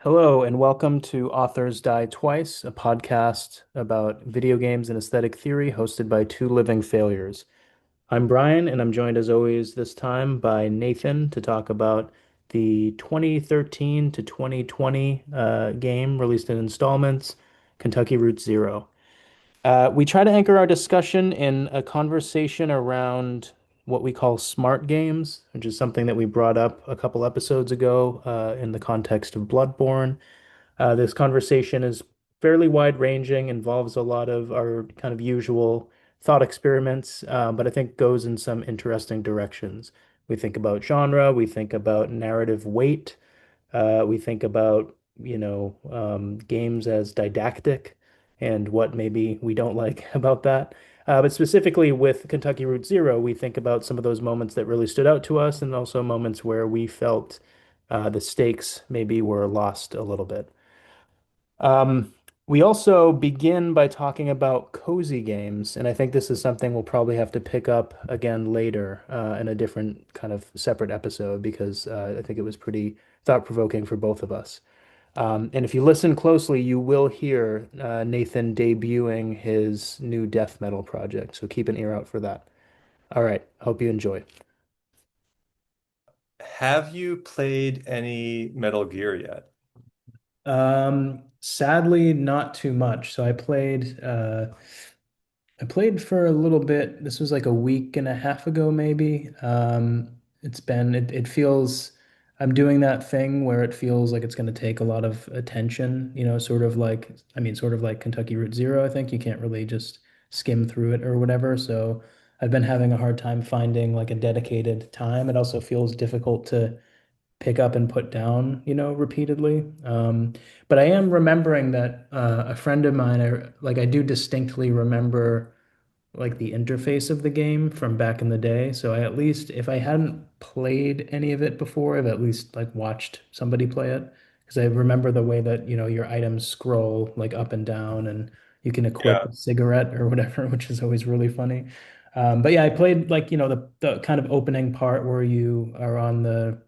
Hello, and welcome to Authors Die Twice, a podcast about video games and aesthetic theory hosted by two living failures. I'm Brian, and I'm joined as always this time by Nathan to talk about the 2013 to 2020 game released in installments, Kentucky Route Zero. We try to anchor our discussion in a conversation around what we call smart games, which is something that we brought up a couple episodes ago in the context of Bloodborne. This conversation is fairly wide-ranging, involves a lot of our kind of usual thought experiments, but I think goes in some interesting directions. We think about genre, we think about narrative weight, we think about, games as didactic and what maybe we don't like about that. But specifically with Kentucky Route Zero, we think about some of those moments that really stood out to us and also moments where we felt the stakes maybe were lost a little bit. We also begin by talking about cozy games, and I think this is something we'll probably have to pick up again later in a different kind of separate episode because I think it was pretty thought-provoking for both of us. And if you listen closely, you will hear Nathan debuting his new death metal project, so keep an ear out for that. All right, hope you enjoy. Have you played any Metal Gear yet? Sadly, not too much. So I played for a little bit. This was like a week and a half ago, maybe. It feels, I'm doing that thing where it feels like it's going to take a lot of attention, sort of like Kentucky Route Zero. I think you can't really just skim through it or whatever. So I've been having a hard time finding like a dedicated time. It also feels difficult to pick up and put down, repeatedly. But I am remembering that a friend of mine, I do distinctly remember like the interface of the game from back in the day. So I at least, if I hadn't played any of it before, I've at least like watched somebody play it because I remember the way that, your items scroll like up and down and you can equip Yeah. a cigarette or whatever, which is always really funny. But yeah, I played like, the kind of opening part where you are on the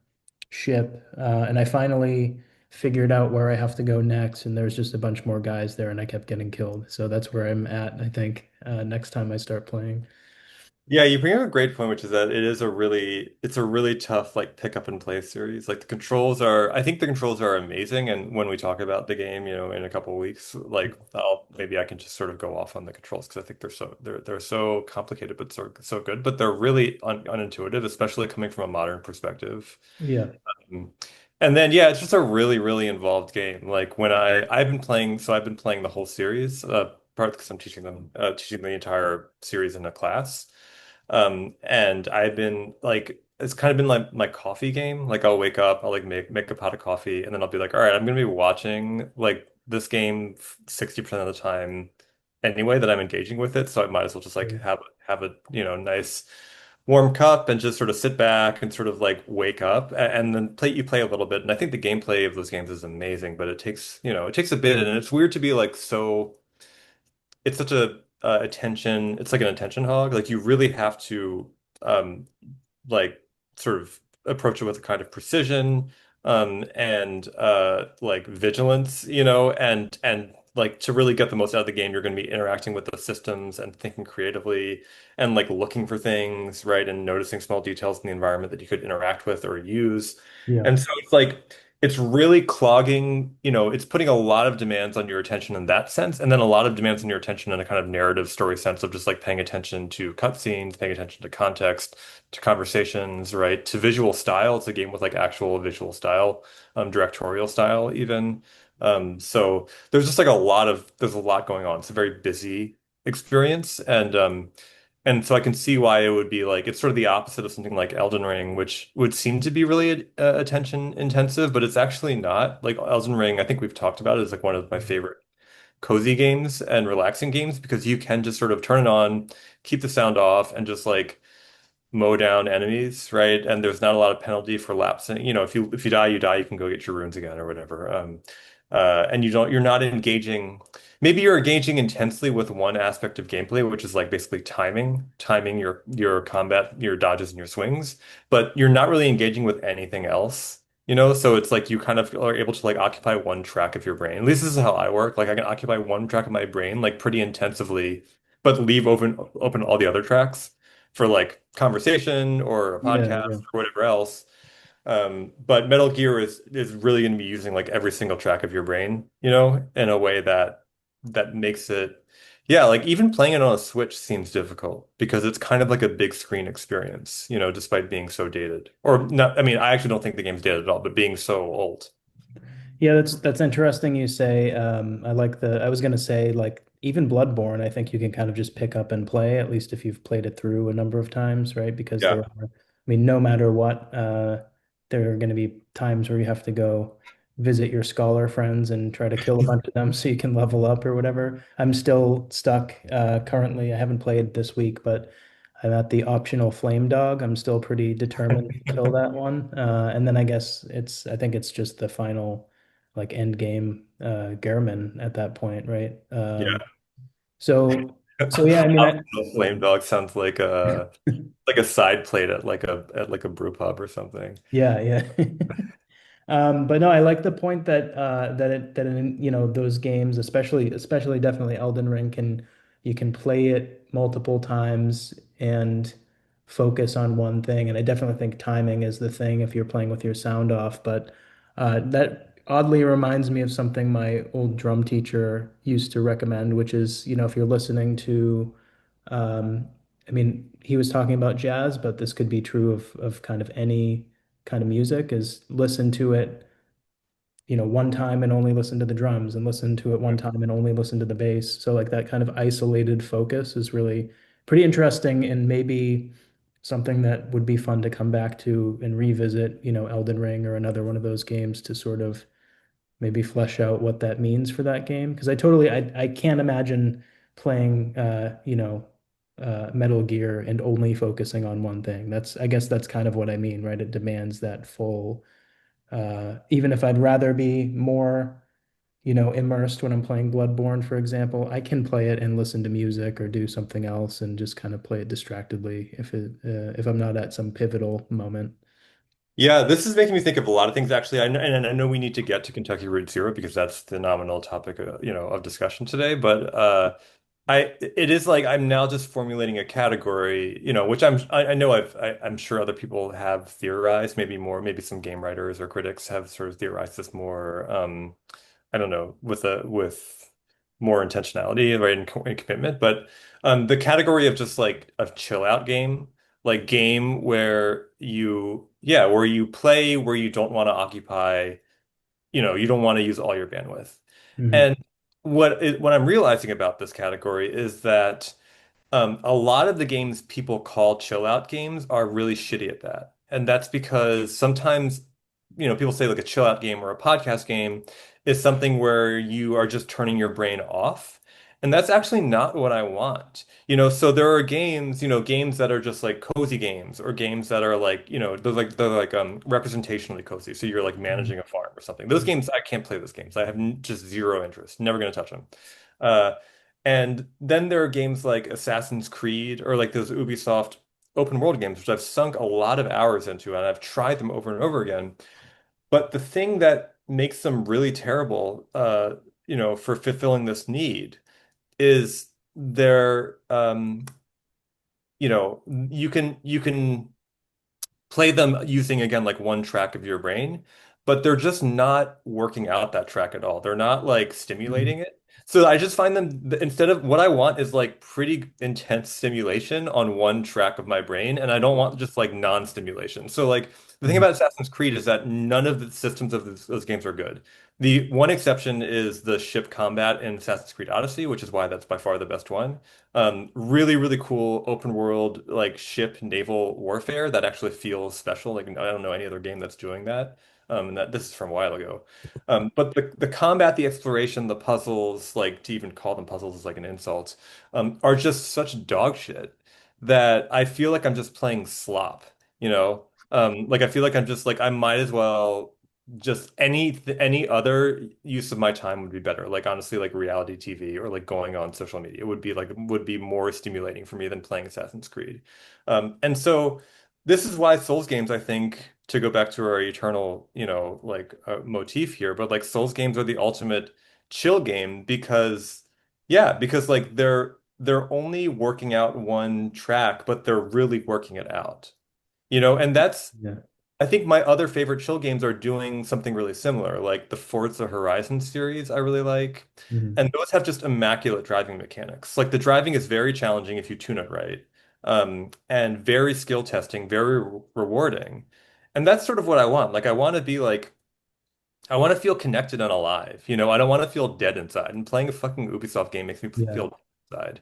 ship, and I finally figured out where I have to go next, and there's just a bunch more guys there, and I kept getting killed. So that's where I'm at, I think, next time I start playing. Yeah, you bring up a great point, which is that it's a really tough like pick up and play series. Like I think the controls are amazing. And when we talk about the game, in a couple of weeks, like maybe I can just sort of go off on the controls because I think they're so complicated, but so good. But they're really unintuitive, especially coming from a modern perspective. Yeah. Mm. And then yeah, it's just a really, really involved game. Like I've been playing the whole series, part because I'm teaching the entire series in a class. And I've been like it's kind of been like my coffee game. Like I'll wake up, I'll like make a pot of coffee, and then I'll be like, all right, I'm gonna be watching like this game 60% of the time anyway that I'm engaging with it. So I might as well just like have a nice warm cup and just sort of sit back and sort of like wake up and then play a little bit. And I think the gameplay of those games is amazing, but it takes a bit, and it's weird to be like so it's such a attention, it's like an attention hog. Like you really have to um like sort of approach it with a kind of precision and like vigilance, and like to really get the most out of the game, you're going to be interacting with the systems and thinking creatively and like looking for things, right? And noticing small details in the environment that you could interact with or use. Yeah. And so it's like it's really clogging, it's putting a lot of demands on your attention in that sense, and then a lot of demands on your attention in a kind of narrative story sense of just like paying attention to cutscenes, paying attention to context, to conversations, right? To visual style. It's a game with like actual visual style, directorial style even. So there's a lot going on. It's a very busy experience, and so I can see why it would be like it's sort of the opposite of something like Elden Ring, which would seem to be really attention intensive, but it's actually not. Like Elden Ring, I think we've talked about it as like one of my favorite cozy games and relaxing games because you can just sort of turn it on, keep the sound off, and just like mow down enemies, right? And there's not a lot of penalty for lapsing. If you die, you die. You can go get your runes again or whatever. And you're not engaging. Maybe you're engaging intensely with one aspect of gameplay, which is like basically timing your combat, your dodges and your swings, but you're not really engaging with anything else. So it's like you kind of are able to like occupy one track of your brain. At least this is how I work. Like I can occupy one track of my brain like pretty intensively, but leave open all the other tracks for like conversation or a Yeah, podcast yeah. or whatever else. But Metal Gear is really going to be using like every single track of your brain, in a way that makes it, yeah, like even playing it on a Switch seems difficult because it's kind of like a big screen experience, despite being so dated. Or not, I mean, I actually don't think the game's dated at all, but being so old. Yeah, that's interesting you say. I was gonna say like even Bloodborne, I think you can kind of just pick up and play, at least if you've played it through a number of times, right? Because Yeah. I mean, no matter what, there are gonna be times where you have to go visit your scholar friends and try to kill a bunch of them so you can level up or whatever. I'm still stuck currently. I haven't played this week, but I'm at the optional flame dog. I'm still pretty determined to kill that one. And then I think it's just the final like end game Gehrman at that point, right? Yeah. So so yeah, I mean, Flame Dog sounds like a side plate at like a brew pub or something. yeah, yeah. But no, I like the point that in those games, especially definitely Elden Ring, can you can play it multiple times and focus on one thing. And I definitely think timing is the thing if you're playing with your sound off. But that oddly reminds me of something my old drum teacher used to recommend, which is, if you're listening to I mean, he was talking about jazz, but this could be true of kind of any kind of music, is listen to it, one time and only listen to the drums and listen to it one time and only listen to the bass. So like that kind of isolated focus is really pretty interesting and maybe something that would be fun to come back to and revisit, Elden Ring or another one of those games to sort of maybe flesh out what that means for that game. Because I can't imagine playing Metal Gear and only focusing on one thing. I guess that's kind of what I mean, right? It demands that full even if I'd rather be more, immersed when I'm playing Bloodborne, for example, I can play it and listen to music or do something else and just kind of play it distractedly if I'm not at some pivotal moment. Yeah, this is making me think of a lot of things actually. And I know we need to get to Kentucky Route Zero because that's the nominal topic, of discussion today. But it is like I'm now just formulating a category, which I know I'm sure other people have theorized, maybe more, maybe some game writers or critics have sort of theorized this more. I don't know, with more intentionality, right, and commitment. But the category of just like a chill out game, like game where where you play where you don't want to occupy, you don't want to use all your bandwidth. Mhm. And what I'm realizing about this category is that a lot of the games people call chill out games are really shitty at that. And that's because sometimes, people say like a chill out game or a podcast game is something where you are just turning your brain off. And that's actually not what I want. So there are games, games that are just like cozy games or games that are like, they're like representationally cozy. So you're like Mhm. managing a farm or something. Those games, I can't play those games. I have just zero interest. Never going to touch them. Uh, and then there are games like Assassin's Creed or like those Ubisoft open world games, which I've sunk a lot of hours into and I've tried them over and over again. But the thing that makes them really terrible, for fulfilling this need is they're, you can play them using again like one track of your brain, but they're just not working out that track at all. They're not like Mhm. stimulating it. So I just find them instead of what I want is like pretty intense stimulation on one track of my brain, and I don't want just like non-stimulation. So like the thing Mhm. about Assassin's Creed is that none of the systems of those games are good. The one exception is the ship combat in Assassin's Creed Odyssey, which is why that's by far the best one. Really, really cool open world like ship naval warfare that actually feels special. Like I don't know any other game that's doing that. And that this is from a while ago. But the combat, the exploration, the puzzles, like to even call them puzzles is like an insult, are just such dog shit that I feel like I'm just playing slop, you know? Like I feel like I'm just like I might as well just any other use of my time would be better. Like honestly, like reality TV or like going on social media would be more stimulating for me than playing Assassin's Creed. And so this is why Souls games, I think, to go back to our eternal, motif here, but like Souls games are the ultimate chill game because, yeah, because like they're only working out one track, but they're really working it out. And that's Yeah. I think my other favorite chill games are doing something really similar, like the Forza Horizon series I really like. Mhm. And those have just immaculate driving mechanics. Like the driving is very challenging if you tune it right. And very skill testing, very rewarding. And that's sort of what I want. Like I want to be like I want to feel connected and alive. I don't want to feel dead inside. And playing a fucking Ubisoft game makes me Yeah. feel dead inside.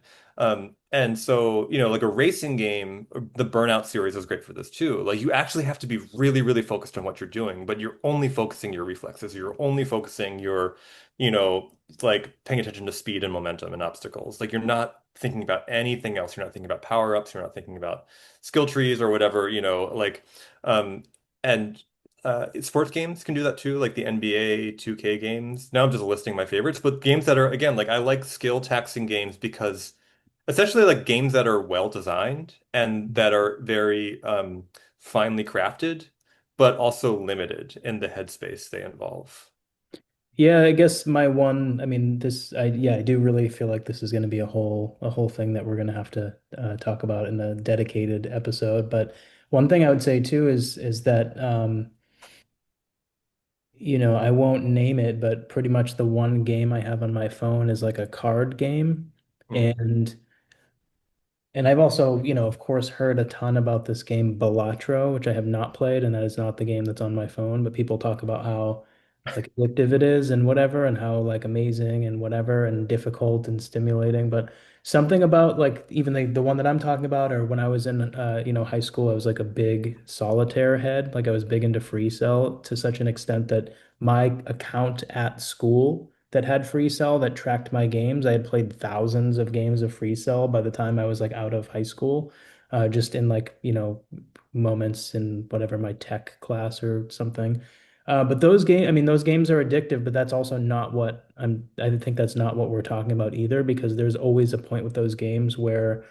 And so, like a racing game, the Burnout series is great for this too. Like you actually have to be really, really focused on what you're doing, but you're only focusing your reflexes. You're only focusing your, like paying attention to speed and momentum and obstacles. Like you're not thinking about anything else. You're not thinking about power-ups. You're not thinking about skill trees or whatever, um, and sports games can do that too, like the NBA 2K games. Now I'm just listing my favorites, but games that are, again, like I like skill taxing games because essentially like games that are well designed and that are very finely crafted, but also limited in the headspace they involve. Yeah, I guess my one, I mean, I do really feel like this is going to be a whole thing that we're going to have to talk about in a dedicated episode. But one thing I would say too is that I won't name it, but pretty much the one game I have on my phone is like a card game. Hmm. And I've also, of course, heard a ton about this game Balatro, which I have not played, and that is not the game that's on my phone, but people talk about how like addictive it is and whatever, and how like amazing and whatever and difficult and stimulating. But something about like even the one that I'm talking about, or when I was in high school, I was like a big solitaire head. Like I was big into free cell to such an extent that my account at school that had free cell that tracked my games. I had played thousands of games of free cell by the time I was like out of high school, just in like, moments in whatever my tech class or something. But I mean, those games are addictive, but that's also not I think that's not what we're talking about either, because there's always a point with those games where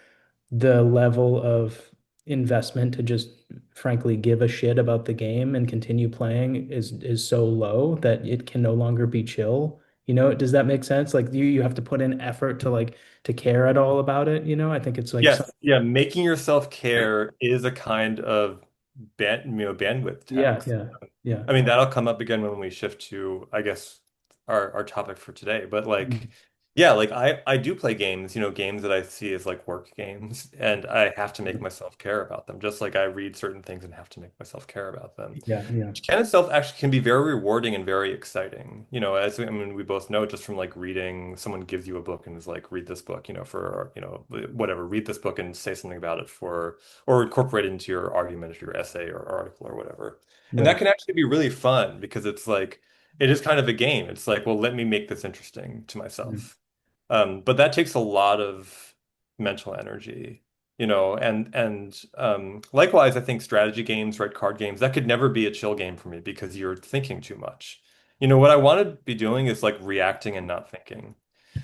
the level of investment to just frankly give a shit about the game and continue playing is so low that it can no longer be chill. Does that make sense? Like you have to put in effort to like to care at all about it, I think it's like Yes, yeah, making yourself care is a kind of bandwidth yeah, tax. yeah, yeah. I mean, that'll come up again when we shift to, I guess, our topic for today. But like, Mhm. yeah, like I do play games, games that I see as like work games, and I have to make Yeah, myself care about them, just like I read certain things and have to make myself care about them. yeah, yeah. Which can itself actually can be very rewarding and very exciting. I mean, we both know just from like reading, someone gives you a book and is like, read this book, for, whatever, read this book and say something about it or incorporate it into your argument, or your essay or article or whatever. And that Right. can actually be really fun because it's like, it is kind of a game. It's like, well, let me make this interesting to Mm. myself. But that takes a lot of mental energy, and likewise, I think strategy games, right, card games, that could never be a chill game for me because you're thinking too much. What I want to be doing is like reacting and not thinking.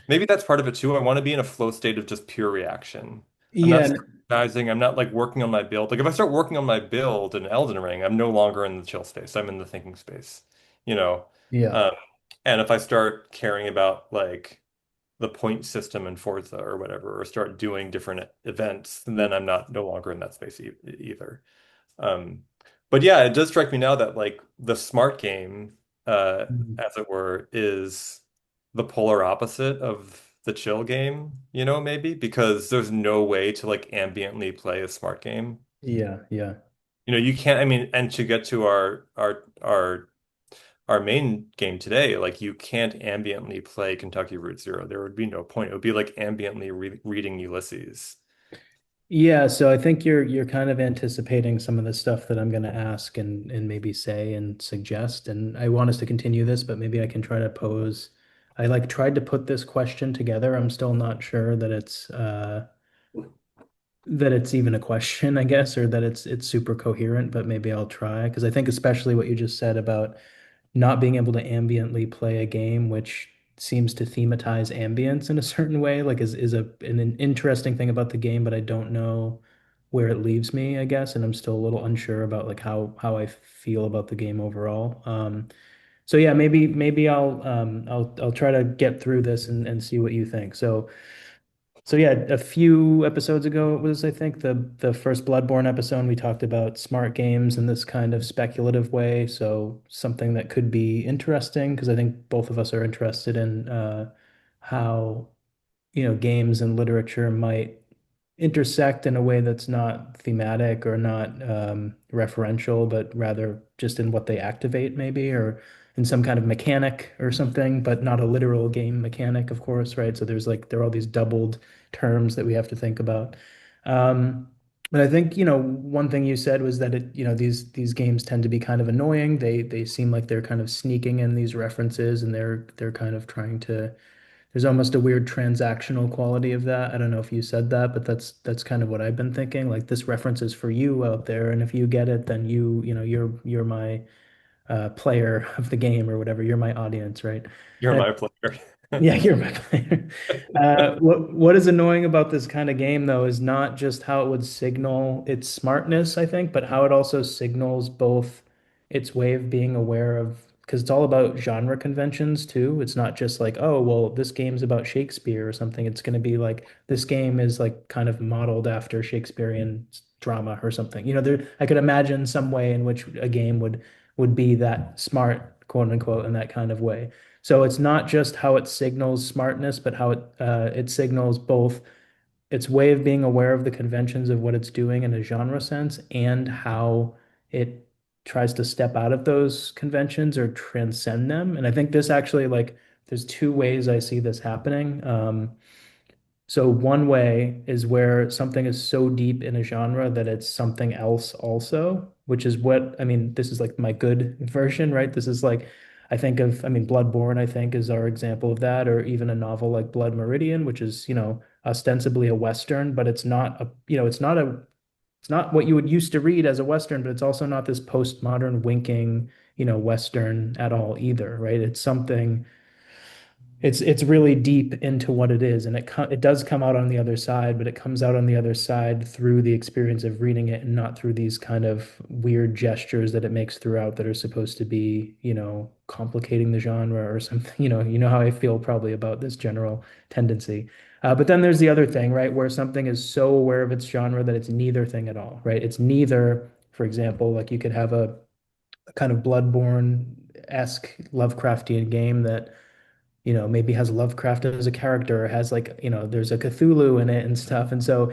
Maybe that's part of it too. I want to be in a flow state of just pure reaction. I'm not Yeah, strategizing. I'm not like working on my build. Like if I start working on my build in Elden Ring, I'm no longer in the chill space. I'm in the thinking space, you know. yeah. Um, and if I start caring about like the point system in Forza or whatever, or start doing different events, and then I'm not no longer in that space either. Um, but yeah, it does strike me now that like the smart game, Mhm. as it were, is the polar opposite of the chill game, maybe because there's no way to like ambiently play a smart game. Yeah, yeah. You can't, I mean, and to get to our main game today, like you can't ambiently play Kentucky Route Zero. There would be no point. It would be like ambiently reading Ulysses. Yeah, so I think you're kind of anticipating some of the stuff that I'm going to ask and maybe say and suggest. And I want us to continue this, but maybe I can try to pose. I like tried to put this question together. I'm still not sure that it's even a question, I guess, or that it's super coherent, but maybe I'll try because I think especially what you just said about not being able to ambiently play a game, which seems to thematize ambience in a certain way, like is an interesting thing about the game, but I don't know. where it leaves me, I guess, and I'm still a little unsure about like how I feel about the game overall. So yeah, maybe I'll try to get through this and see what you think. So yeah, a few episodes ago it was, I think, the first Bloodborne episode, we talked about smart games in this kind of speculative way. So something that could be interesting because I think both of us are interested in how, games and literature might intersect in a way that's not thematic or not referential, but rather just in what they activate, maybe, or in some kind of mechanic or something, but not a literal game mechanic, of course, right? So there are all these doubled terms that we have to think about. Um, but I think, one thing you said was that these games tend to be kind of annoying. They seem like they're kind of sneaking in these references and they're kind of trying to there's almost a weird transactional quality of that. I don't know if you said that, but that's kind of what I've been thinking. Like this reference is for you out there, and if you get it, then you're my player of the game or whatever. You're my audience, right? You're And my player. yeah, you're my player. What is annoying about this kind of game, though, is not just how it would signal its smartness, I think, but how it also signals both its way of being aware of, because it's all about genre conventions too. It's not just like, oh, well, this game's about Shakespeare or something. It's going to be like this game is like kind of modeled after Shakespearean drama or something. I could imagine some way in which a game would be that smart, quote unquote, in that kind of way. So it's not just how it signals smartness, but how it signals both its way of being aware of the conventions of what it's doing in a genre sense and how it tries to step out of those conventions or transcend them. And I think this actually, like, there's two ways I see this happening. So one way is where something is so deep in a genre that it's something else also, which is what, I mean, this is like my good version, right? This is like, I mean, Bloodborne, I think, is our example of that, or even a novel like Blood Meridian, which is, ostensibly a Western, but it's not what you would used to read as a Western, but it's also not this postmodern winking, Western at all either, right? It's really deep into what it is, and it does come out on the other side, but it comes out on the other side through the experience of reading it and not through these kind of weird gestures that it makes throughout that are supposed to be, complicating the genre or something. You know how I feel probably about this general tendency. But then there's the other thing, right, where something is so aware of its genre that it's neither thing at all, right? It's neither, for example, like you could have a kind of Bloodborne-esque Lovecraftian game that maybe has Lovecraft as a character, or has like, there's a Cthulhu in it and stuff. And so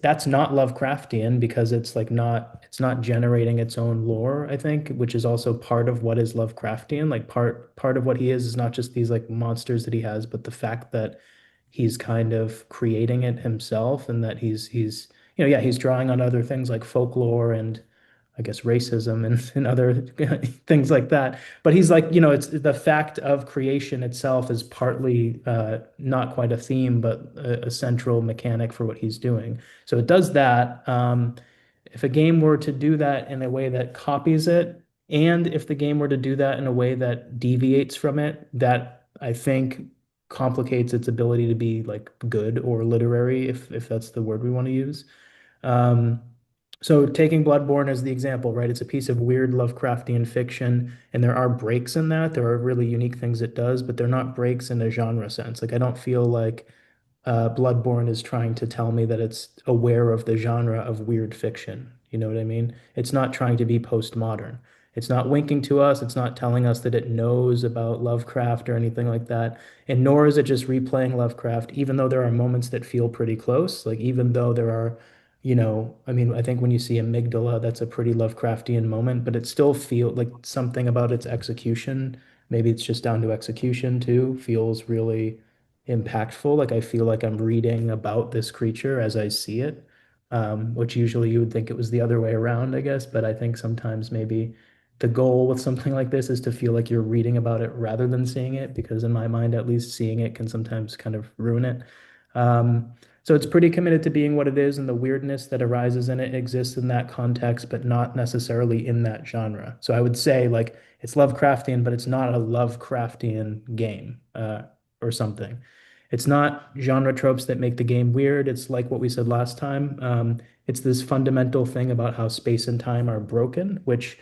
that's not Lovecraftian because it's not generating its own lore, I think, which is also part of what is Lovecraftian. Like part of what he is not just these like monsters that he has, but the fact that he's kind of creating it himself and that he's yeah, he's drawing on other things like folklore and I guess racism and other things like that. But he's like, it's the fact of creation itself is partly not quite a theme, but a central mechanic for what he's doing. So it does that. If a game were to do that in a way that copies it, and if the game were to do that in a way that deviates from it, that I think complicates its ability to be like good or literary, if that's the word we want to use. Um, so taking Bloodborne as the example, right? It's a piece of weird Lovecraftian fiction, and there are breaks in that. There are really unique things it does, but they're not breaks in a genre sense. Like I don't feel like Bloodborne is trying to tell me that it's aware of the genre of weird fiction. You know what I mean? It's not trying to be postmodern. It's not winking to us. It's not telling us that it knows about Lovecraft or anything like that. And nor is it just replaying Lovecraft, even though there are moments that feel pretty close. Like even though there are, I mean, I think when you see Amygdala, that's a pretty Lovecraftian moment, but it still feels like something about its execution. Maybe it's just down to execution too, feels really impactful. Like I feel like I'm reading about this creature as I see it, which usually you would think it was the other way around, I guess. But I think sometimes maybe the goal with something like this is to feel like you're reading about it rather than seeing it, because in my mind, at least seeing it can sometimes kind of ruin it. Um, so it's pretty committed to being what it is, and the weirdness that arises in it exists in that context, but not necessarily in that genre. So I would say like it's Lovecraftian, but it's not a Lovecraftian game, or something. It's not genre tropes that make the game weird. It's like what we said last time. it's this fundamental thing about how space and time are broken, which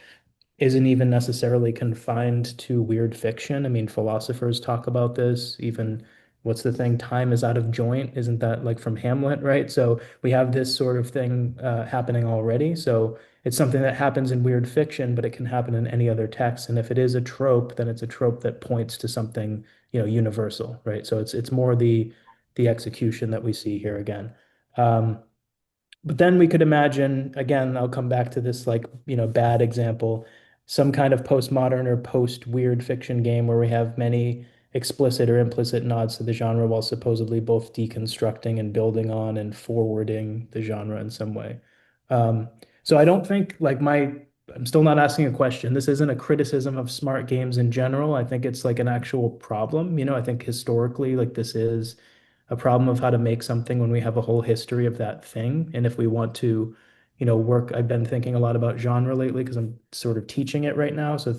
isn't even necessarily confined to weird fiction. I mean, philosophers talk about this. Even what's the thing? Time is out of joint. Isn't that like from Hamlet, right? So we have this sort of thing happening already. So it's something that happens in weird fiction, but it can happen in any other text. And if it is a trope, then it's a trope that points to something, universal, right? So it's more the execution that we see here again. Um, but then we could imagine, again, I'll come back to this like, bad example, some kind of postmodern or post weird fiction game where we have many explicit or implicit nods to the genre while supposedly both deconstructing and building on and forwarding the genre in some way. Um, so I don't think I'm still not asking a question. This isn't a criticism of smart games in general. I think it's like an actual problem. I think historically, like this is a problem of how to make something when we have a whole history of that thing. And if we want to, work, I've been thinking a lot about genre lately because I'm sort of teaching it right now. So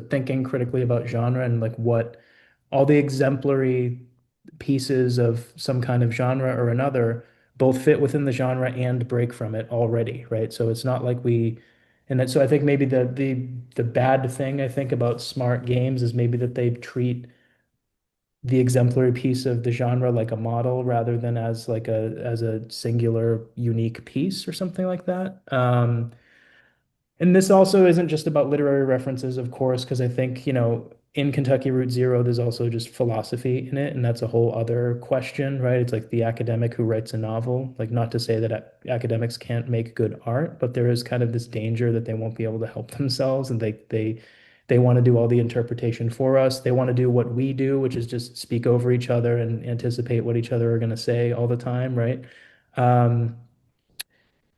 thinking critically about genre and like what all the exemplary pieces of some kind of genre or another both fit within the genre and break from it already, right? So it's not like so I think maybe the bad thing I think about smart games is maybe that they treat the exemplary piece of the genre like a model rather than as like a singular unique piece or something like that. And this also isn't just about literary references, of course, because I think, in Kentucky Route Zero, there's also just philosophy in it, and that's a whole other question, right? It's like the academic who writes a novel. Like, not to say that academics can't make good art, but there is kind of this danger that they won't be able to help themselves, and they want to do all the interpretation for us. They want to do what we do, which is just speak over each other and anticipate what each other are going to say all the time, right? Um,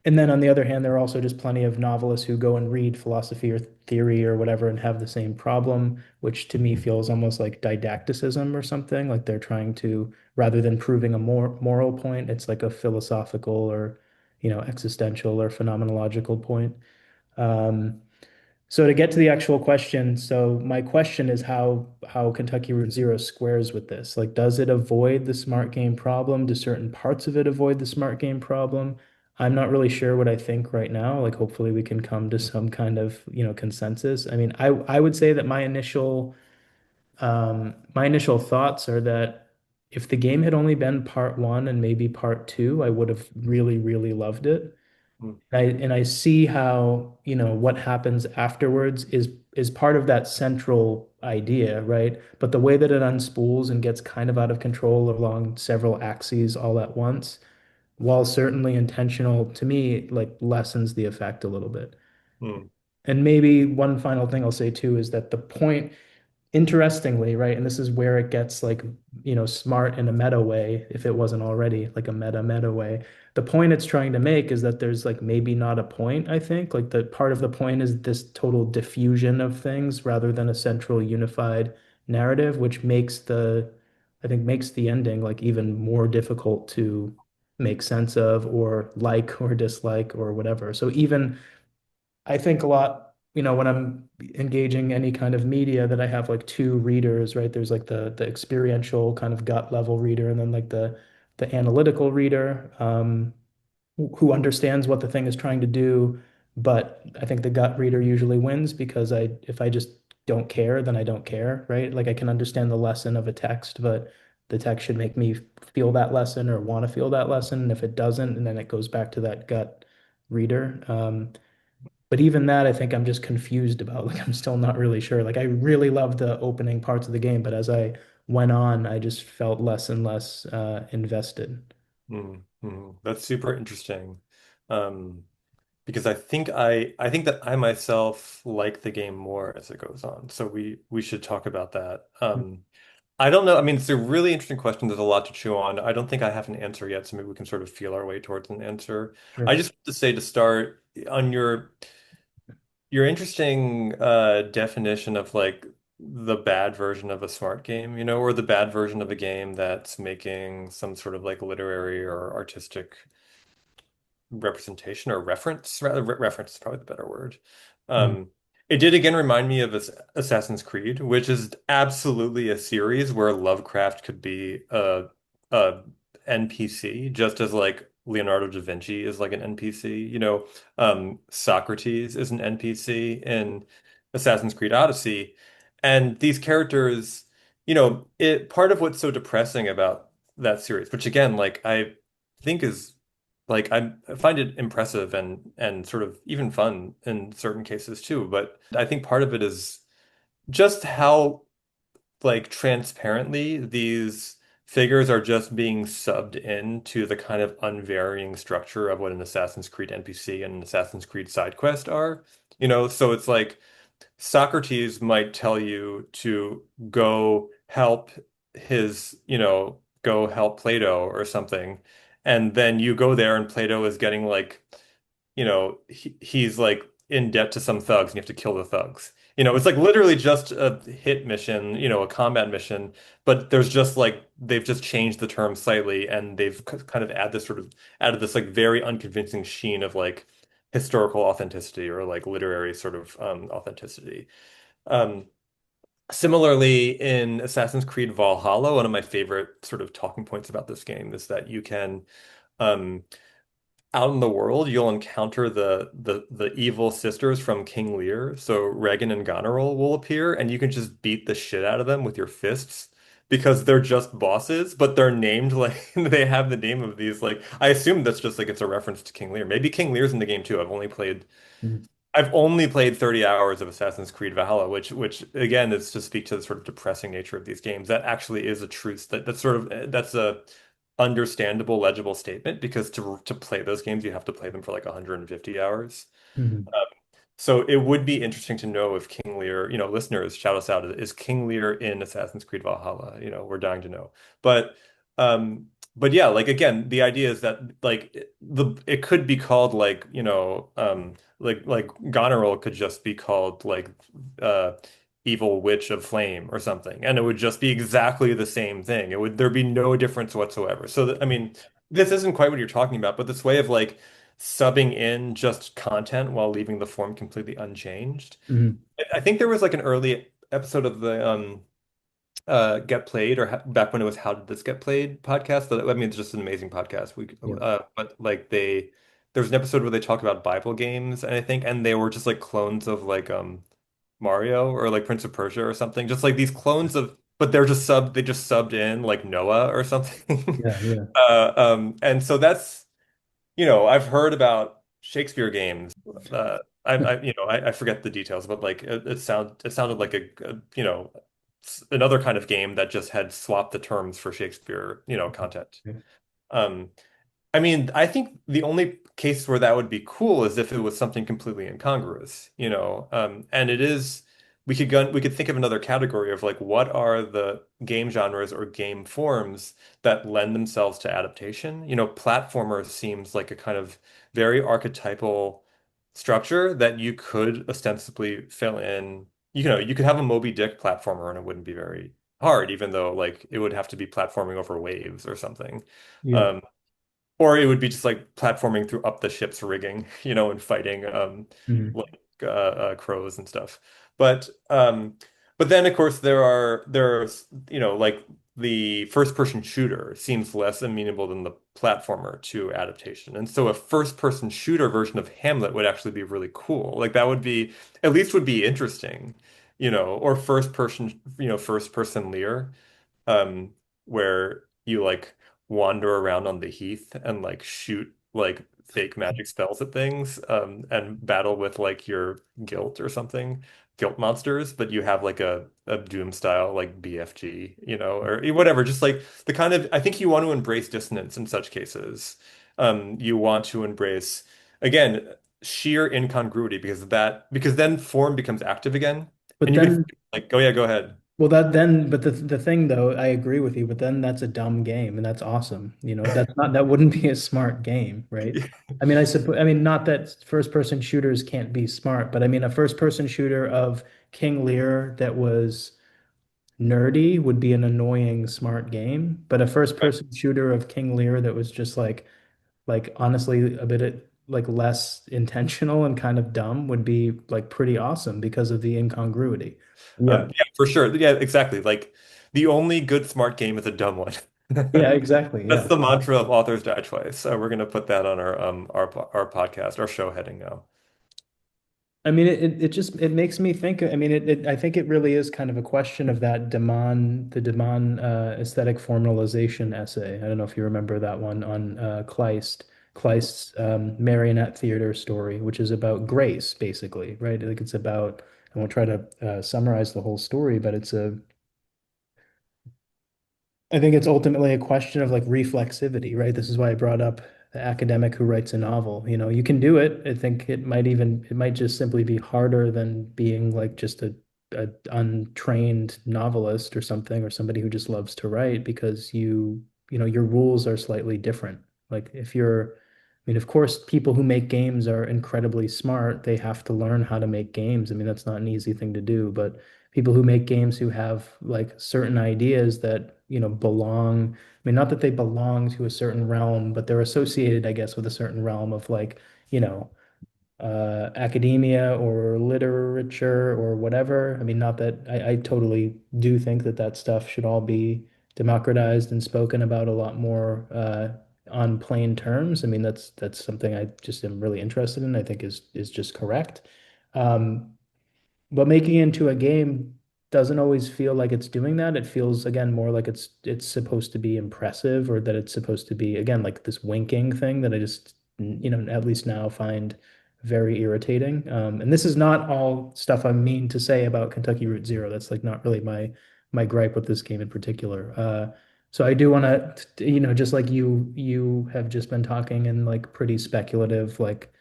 and then on the other hand, there are also just plenty of novelists who go and read philosophy or theory or whatever and have the same problem, which to me feels almost like didacticism or something. Like they're trying to, rather than proving a moral point, it's like a philosophical or, existential or phenomenological point. Um, so to get to the actual question, so my question is how Kentucky Route Zero squares with this. Like, does it avoid the smart game problem? Do certain parts of it avoid the smart game problem? I'm not really sure what I think right now. Like, hopefully we can come to some kind of, consensus. I mean, I would say that my initial thoughts are that if the game had only been part one and maybe part two, I would have really, really loved it. Mm, And I see how, what happens afterwards is part of that central idea, right? But the way that it unspools and gets kind of out of control along several axes all at once, while certainly intentional to me, like lessens the effect a little bit. mm, And maybe one final thing I'll say too is that the point interestingly, right, and this is where it gets like, smart in a meta way, if it wasn't already like a meta way. The point it's trying to make is that there's like maybe not a point, I think. Like the part of the point is this total diffusion of things rather than a central unified narrative, which I think makes the ending like even more difficult to make sense of or like or dislike or whatever. So even I think a lot, when I'm engaging any kind of media that I have like two readers, right? There's like the experiential kind of gut level reader and then like the analytical reader who understands what the thing is trying to do. But I think the gut reader usually wins because if I just don't care, then I don't care, right? Like I can understand the lesson of a text, but the text should make me feel that lesson or want to feel that lesson. And if it doesn't, and then it goes back to that gut reader. But even that, I think I'm just confused about. Like, I'm still not really sure. Like, I really love the opening parts of the game, but as I went on, I just felt less and less invested. mm, mm. That's super interesting. Um, because I think that I myself like the game more as it goes on. So we should talk about that. I don't know. I mean, it's a really interesting question. There's a lot to chew on. I don't think I have an answer yet, so maybe we can sort of feel our way towards an answer. I Sure. just want to say to start on your interesting definition of like the bad version of a smart game, or the bad version of a game that's making some sort of like literary or artistic representation or reference, rather reference is probably the better word. Mm. Um, it did again remind me of Assassin's Creed, which is absolutely a series where Lovecraft could be a NPC, just as like Leonardo da Vinci is like an NPC. Socrates is an NPC in Assassin's Creed Odyssey. And these characters, it part of what's so depressing about that series, which again, like I think is like I find it impressive and sort of even fun in certain cases too. But I think part of it is just how like transparently these figures are just being subbed into the kind of unvarying structure of what an Assassin's Creed NPC and an Assassin's Creed side quest are. So it's like Socrates might tell you to go help go help Plato or something. And then you go there and Plato is getting like, he's like in debt to some thugs and you have to kill the thugs. It's like literally just a hit mission, a combat mission, but there's just like they've just changed the term slightly and they've kind of added this like very unconvincing sheen of like historical authenticity or like literary sort of authenticity. Um, Similarly, in Assassin's Creed Valhalla, one of my favorite sort of talking points about this game is that you can um, out in the world, you'll encounter the evil sisters from King Lear. So Regan and Goneril will appear, and you can just beat the shit out of them with your fists because they're just bosses, but they're named like they have the name of these like I assume that's just like it's a reference to King Lear. Maybe King Lear's in the game too. Mhm. I've only played 30 hours of Assassin's Creed Valhalla, which again is to speak to the sort of depressing nature of these games. That actually is a truth that's sort of that's a understandable, legible statement because to play those games you have to play them for like 150 hours. Mhm. So it would be interesting to know if King Lear, listeners, shout us out. Is King Lear in Assassin's Creed Valhalla? We're dying to know. But um but yeah, like again, the idea is that like it could be called like, like Goneril could just be called like uh Evil Witch of Flame or something, and it would just be exactly the same thing. There'd be no difference whatsoever. So I mean, this isn't quite what you're talking about, but this way of like subbing in just content while leaving the form completely unchanged. Mhm. I think there was like an early episode of the Get Played or back when it was How Did This Get Played podcast. I mean, it's just an amazing podcast. Yeah. But like there's an episode where they talk about Bible games, and I think and they were just like clones of like Mario or like Prince of Persia or something. Just like these clones of but they just subbed in like Noah or something. Yeah. Yeah. And so that's I've heard about Shakespeare games. I forget the details, but like it sounded like another kind of game that just had swapped the terms for Shakespeare, content. Yeah. Um, I mean, I think the only case where that would be cool is if it was something completely incongruous, and it is, we could think of another category of like, what are the game genres or game forms that lend themselves to adaptation? Platformer seems like a kind of very archetypal structure that you could ostensibly fill in. You could have a Moby Dick platformer and it wouldn't be very hard, even though like it would have to be platforming over waves or something. Yeah. Um, or it would be just like platforming through up the ship's rigging, and fighting Mhm. like crows and stuff. But but then of course there's like the first person shooter seems less amenable than the platformer to adaptation. And so a first person shooter version of Hamlet would actually be really cool. Like that would be at least would be interesting, or first person Lear um, where you like wander around on the heath and like shoot like fake magic spells at things, and battle with like your guilt or something, guilt monsters, but you have like a Doom style like BFG, or whatever. Just like the kind of, I think you want to embrace dissonance in such cases. You want to embrace again sheer incongruity because then form becomes active again, But and you could then, like, oh yeah, go ahead. well, that then, but the thing though, I agree with you. But then that's a dumb game, and that's awesome. That wouldn't be a smart game, right? I mean, I suppose. I mean, not that first person shooters can't be smart, but I mean, a first person shooter of King Lear that was nerdy would be an annoying smart game. But a first person shooter of King Lear that was just like honestly a bit like less intentional and kind of dumb would be like pretty awesome because of the incongruity. Yeah. Yeah, for sure. Yeah, exactly. Like the only good smart game is a dumb one. Yeah, exactly. That's Yeah. the mantra of authors die twice. We're gonna put that on our podcast, our show heading now. I mean, it just it makes me think. I mean, I think it really is kind of a question of that the Demon aesthetic formalization essay. I don't know if you remember that one on Kleist's marionette theater story, which is about grace, basically, right? Like it's about. I won't try to summarize the whole story, but it's a I think it's ultimately a question of like reflexivity, right? This is why I brought up the academic who writes a novel. You know, you can do it. I think it might just simply be harder than being like just a untrained novelist or something, or somebody who just loves to write because you know, your rules are slightly different. Like if you're, I mean, of course, people who make games are incredibly smart. They have to learn how to make games. I mean, that's not an easy thing to do, but people who make games who have like certain ideas that, you know, belong, I mean, not that they belong to a certain realm, but they're associated, I guess, with a certain realm of like, you know, academia or literature or whatever. I mean, not that I totally do think that that stuff should all be democratized and spoken about a lot more on plain terms. I mean, that's something I just am really interested in. I think is just correct. Um, but making it into a game doesn't always feel like it's doing that. It feels again more like it's supposed to be impressive or that it's supposed to be again like this winking thing that I just you know at least now find very irritating. And this is not all stuff I mean to say about Kentucky Route Zero. That's like not really my gripe with this game in particular. So I do want to, you know, just like you have just been talking in like pretty speculative, like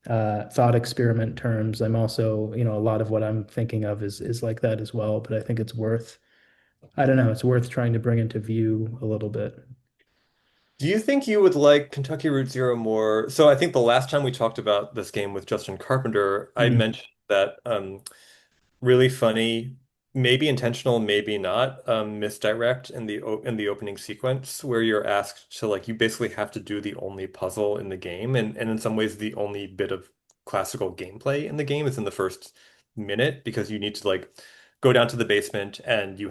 thought experiment terms. I'm also, you know, a lot of what I'm thinking of is like that as well. But I think it's worth, I don't know, it's worth trying to bring into view a little bit. Do you think you would like Kentucky Route Zero more? So I think the last time we talked about this game with Justin Carpenter, I Mhm. mentioned that really funny, maybe intentional, maybe not, misdirect in the opening sequence where you're asked to like you basically have to do the only puzzle in the game, and in some ways the only bit of classical gameplay in the game is in the first minute because you need to like go down to the basement and you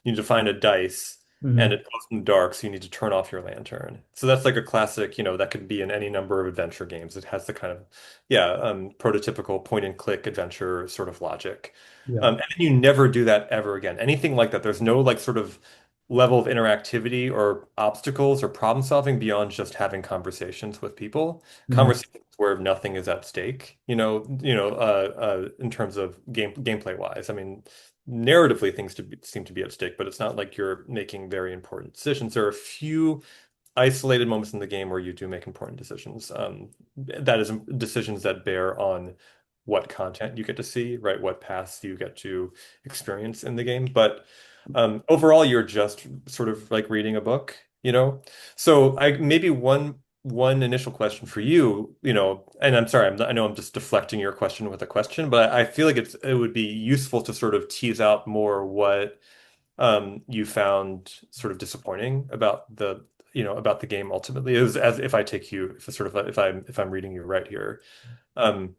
need to find a dice and Mhm. it goes in the dark, so you need to turn off your lantern. So that's like a classic, that could be in any number of adventure games. It has the kind of yeah, prototypical point and click adventure sort of logic. Yeah. And then you never do that ever again. Anything like that, there's no like sort of level of interactivity or obstacles or problem solving beyond just having conversations with people. Mhm. Conversations where nothing is at stake, in terms of gameplay wise. I mean, narratively seem to be at stake, but it's not like you're making very important decisions. There are a few isolated moments in the game where you do make important decisions. That is decisions that bear on what content you get to see, right? What paths you get to experience in the game. But overall, you're just sort of like reading a book, you know? So I maybe one initial question for you, and I'm sorry, I know I'm just deflecting your question with a question, but I feel like it would be useful to sort of tease out more what you found sort of disappointing about the game ultimately is as if I take you if it's sort of if I'm reading you right here. Um,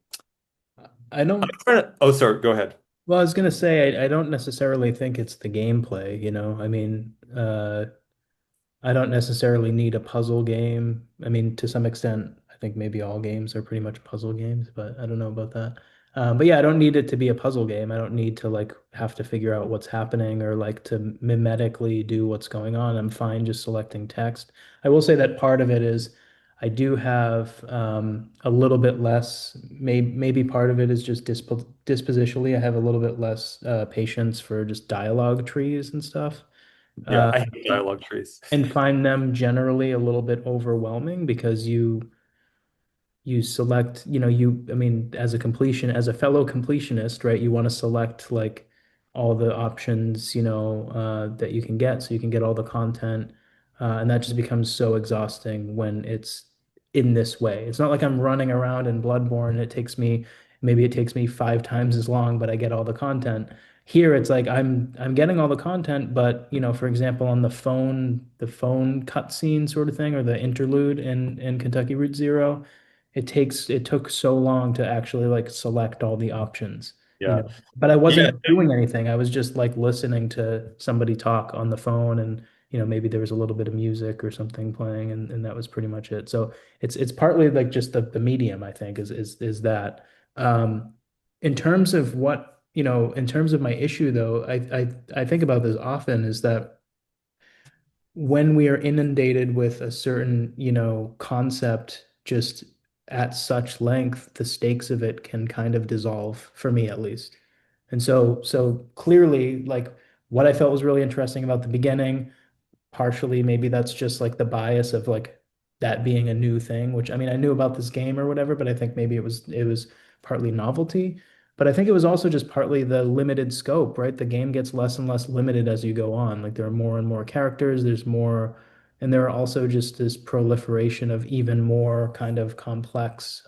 I I'm don't, trying to, oh, sorry, go ahead. well, I was gonna say I don't necessarily think it's the gameplay, you know. I mean, I don't necessarily need a puzzle game. I mean, to some extent, I think maybe all games are pretty much puzzle games, but I don't know about that. But yeah, I don't need it to be a puzzle game. I don't need to like have to figure out what's happening or like to mimetically do what's going on. I'm fine just selecting text. I will say that part of it is I do have a little bit less, maybe part of it is just dispositionally. I have a little bit less patience for just dialogue trees and stuff. Yeah, Uh, I hate dialogue trees. and find them generally a little bit overwhelming because you select, you know, I mean, as a fellow completionist, right, you want to select like all the options, you know, that you can get so you can get all the content. And that just becomes so exhausting when it's in this way. It's not like I'm running around in Bloodborne. Maybe it takes me 5 times as long, but I get all the content. Here it's like I'm getting all the content, but you know, for example, on the phone cutscene sort of thing, or the interlude in Kentucky Route Zero, it took so long to actually like select all the options, you Yeah. know. But I Yeah. wasn't doing anything. I was just like listening to somebody talk on the phone and maybe there was a little bit of music or something playing, and that was pretty much it. So it's partly like just the medium, I think, is that. Um, in terms of in terms of my issue though, I think about this often is that when we are inundated with a certain, concept just at such length, the stakes of it can kind of dissolve for me at least. And so clearly, like what I felt was really interesting about the beginning, partially maybe that's just like the bias of like that being a new thing, which I mean I knew about this game or whatever, but I think maybe it was partly novelty. But I think it was also just partly the limited scope, right? The game gets less and less limited as you go on. Like there are more and more characters, there's more, and there are also just this proliferation of even more kind of complex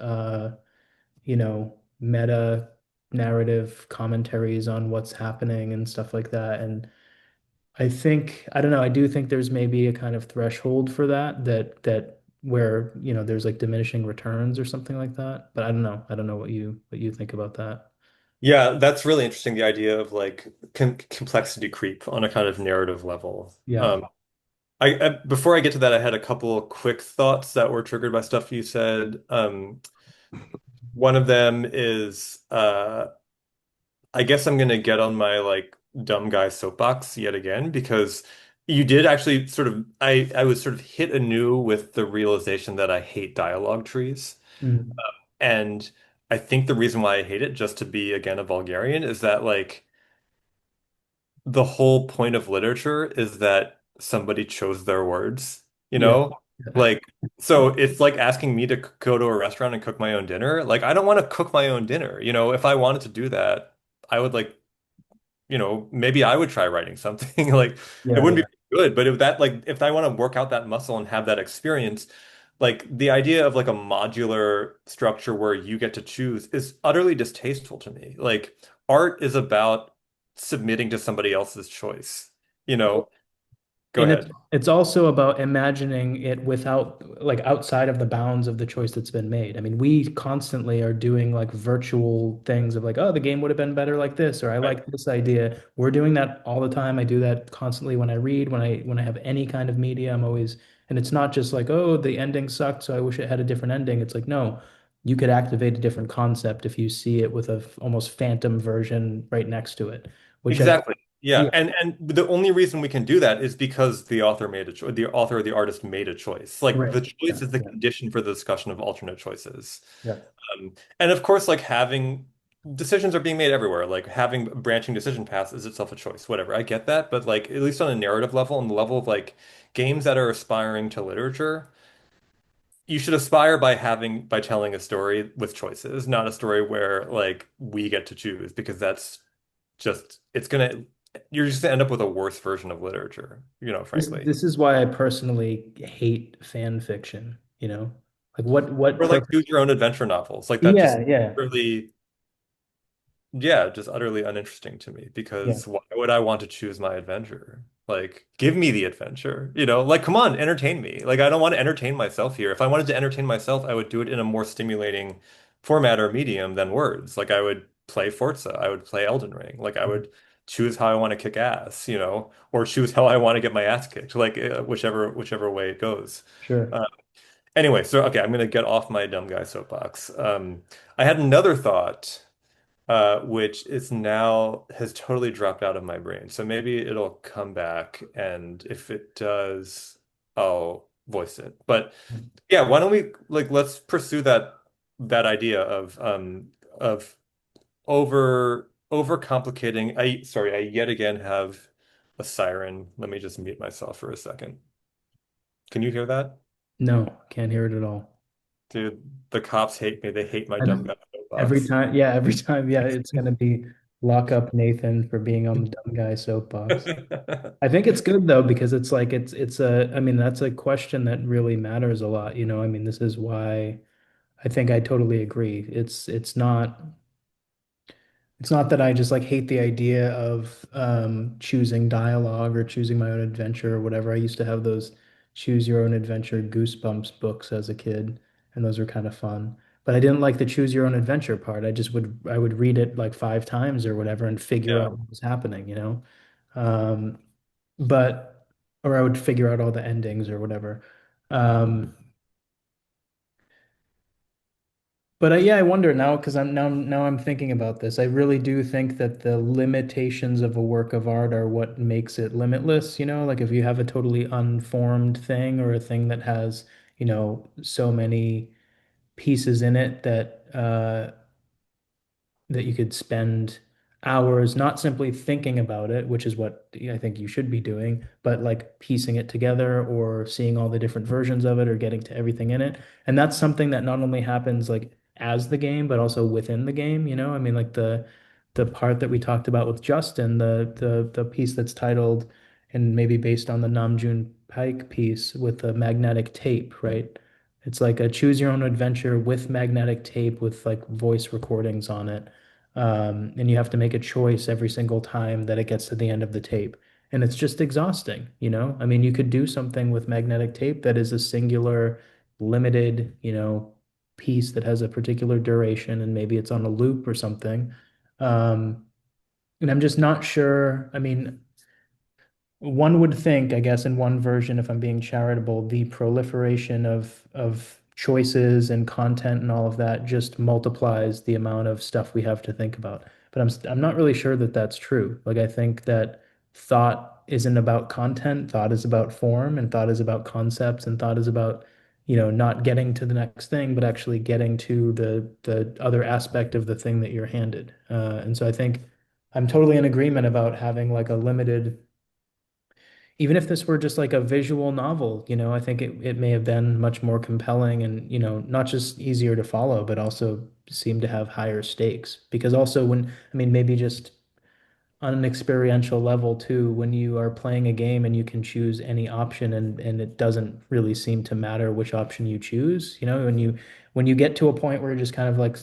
meta narrative commentaries on what's happening and stuff like that. And I don't know, I do think there's maybe a kind of threshold for that where, there's like diminishing returns or something like that. But I don't know. I don't know what you think about that. Yeah, that's really interesting, the idea of like complexity creep on a kind of narrative level. Yeah. Before I get to that, I had a couple of quick thoughts that were triggered by stuff you said. One of them is I guess I'm gonna get on my like dumb guy soapbox yet again because you did actually sort of I was sort of hit anew with the realization that I hate dialogue trees. Mm. And I think the reason why I hate it, just to be again a vulgarian, is that like the whole point of literature is that somebody chose their words, you Yeah. know? Like, so it's like asking me to go to a restaurant and cook my own dinner. Like, I don't want to cook my own dinner. If I wanted to do that, I would like, maybe I would try writing something. Like, it Yeah, wouldn't yeah, be good, but if that, like, if I want to work out that muscle and have that experience, like the idea of like a modular structure where you get to choose is utterly distasteful to me. Like, art is about submitting to somebody else's choice. You know, go and it's ahead. it's also about imagining it without like outside of the bounds of the choice that's been made. I mean, we constantly are doing like virtual things of like, oh, the game would have been better like this, or I Right. like this idea. We're doing that all the time. I do that constantly when I read, when I have any kind of media, I'm always, and it's not just like, oh, the ending sucked, so I wish it had a different ending. It's like, no, you could activate a different concept if you see it with a almost phantom version right next to it, which I, Exactly. Yeah. yeah, And the only reason we can do that is because the author made a choice, the author or the artist made a choice. Like right. the choice Yeah, is the yeah, condition for the discussion of alternate choices. yeah. And of course, like having decisions are being made everywhere. Like having branching decision paths is itself a choice, whatever. I get that, but like at least on a narrative level, on the level of like games that are aspiring to literature, you should aspire by telling a story with choices, not a story where like we get to choose, because that's just it's gonna you're just gonna end up with a worse version of literature, frankly. This is why I personally hate fan fiction, Like what Or like purpose? choose your own adventure novels. Like that just Yeah, yeah, really Yeah, just utterly uninteresting to me yeah. because why would I want to choose my adventure? Like, give me the adventure, Like, come on, entertain me. Like, I don't want to entertain myself here. If I wanted to entertain myself, I would do it in a more stimulating format or medium than words. Like, I would play Forza, I would play Elden Ring. Like, I would choose how I want to kick ass, or choose how I want to get my ass kicked, like whichever way it goes. Sure. Uh, anyway, so okay, I'm gonna get off my dumb guy soapbox. I had another thought which is now has totally dropped out of my brain. So maybe it'll come back, and if it does, I'll voice it. But yeah, why don't we like let's pursue that idea of overcomplicating. I yet again have a siren. Let me just mute myself for a second. Can you hear that? No, can't hear it at all. Dude, the cops hate me. They hate my dumb And guy every box. time, yeah, every time, yeah, it's gonna be lock up Nathan for being on the dumb guy soapbox. I think it's good though because it's like it's a I mean that's a question that really matters a lot, I mean this is why I think I totally agree. It's not that I just like hate the idea of choosing dialogue or choosing my own adventure or whatever. I used to have those choose your own adventure Goosebumps books as a kid, and those were kind of fun. But I didn't like the choose your own adventure part. I would read it like 5 times or whatever and figure Yeah. out what was happening. Um, but or I would figure out all the endings or whatever. Um, but yeah, I wonder now because I'm thinking about this. I really do think that the limitations of a work of art are what makes it limitless, you know? Like if you have a totally unformed thing or a thing that has, so many pieces in it that you could spend hours not simply thinking about it, which is what I think you should be doing, but like piecing it together or seeing all the different versions of it or getting to everything in it. And that's something that not only happens like as the game, but also within the game, you know? I mean, like the part that we talked about with Justin, the piece that's titled and maybe based on the Namjoon Pike piece with the magnetic tape, right? It's like a choose your own adventure with magnetic tape with like voice recordings on it. And you have to make a choice every single time that it gets to the end of the tape. And it's just exhausting, you know? I mean, you could do something with magnetic tape that is a singular, limited, piece that has a particular duration and maybe it's on a loop or something. And I'm just not sure. I mean, one would think, I guess, in one version, if I'm being charitable, the proliferation of choices and content and all of that just multiplies the amount of stuff we have to think about. But I'm not really sure that that's true. Like I think that thought isn't about content, thought is about form, and thought is about concepts, and thought is about, not getting to the next thing, but actually getting to the other aspect of the thing that you're handed. And so I think I'm totally in agreement about having like a limited even if this were just like a visual novel, I think it may have been much more compelling and, not just easier to follow, but also seem to have higher stakes. Because also I mean, maybe just on an experiential level too, when you are playing a game and you can choose any option and it doesn't really seem to matter which option you choose, when you get to a point where you're just kind of like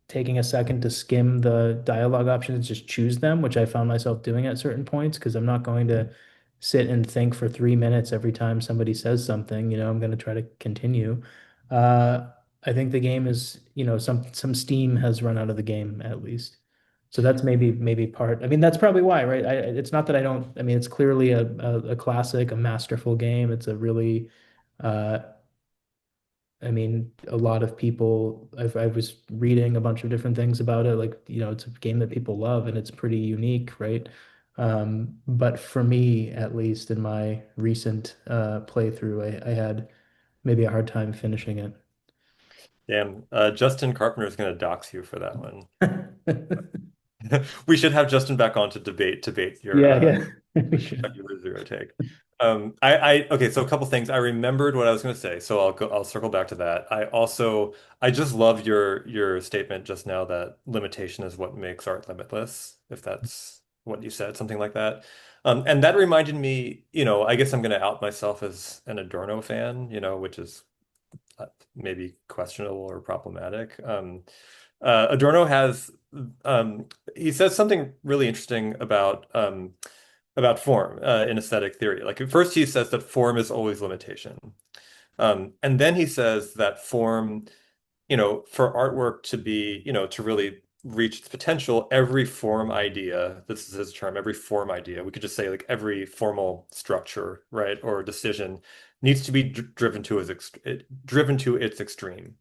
taking a second to skim the dialogue options, just choose them, which I found myself doing at certain points because I'm not going to sit and think for 3 minutes every time somebody says something, I'm going to try to continue. Uh, I think the game is, some steam has run out of the game at least. So that's maybe part. I mean, that's probably why, right? It's not that I don't. I mean, it's clearly a classic, a masterful game. It's a really, uh, I mean, a lot of people. I was reading a bunch of different things about it. Like, it's a game that people love, and it's pretty unique, right? But for me, at least in my recent playthrough, I had maybe a hard time finishing Damn, Justin Carpenter is going to dox you for that one. it. We should have Justin back on to debate your Yeah, yeah, we should. your zero take. Okay, so a couple things. I remembered what I was going to say, so I'll circle back to that. I just love your statement just now that limitation is what makes art limitless, if that's what you said, something like that. And that reminded me, I guess I'm going to out myself as an Adorno fan, which is maybe questionable or problematic. Adorno has he says something really interesting about form in aesthetic theory. Like at first he says that form is always limitation. And then he says that form, for artwork to be, to really reach its potential, every form idea, this is his term, every form idea, we could just say like every formal structure, right, or decision needs to be driven to its extreme.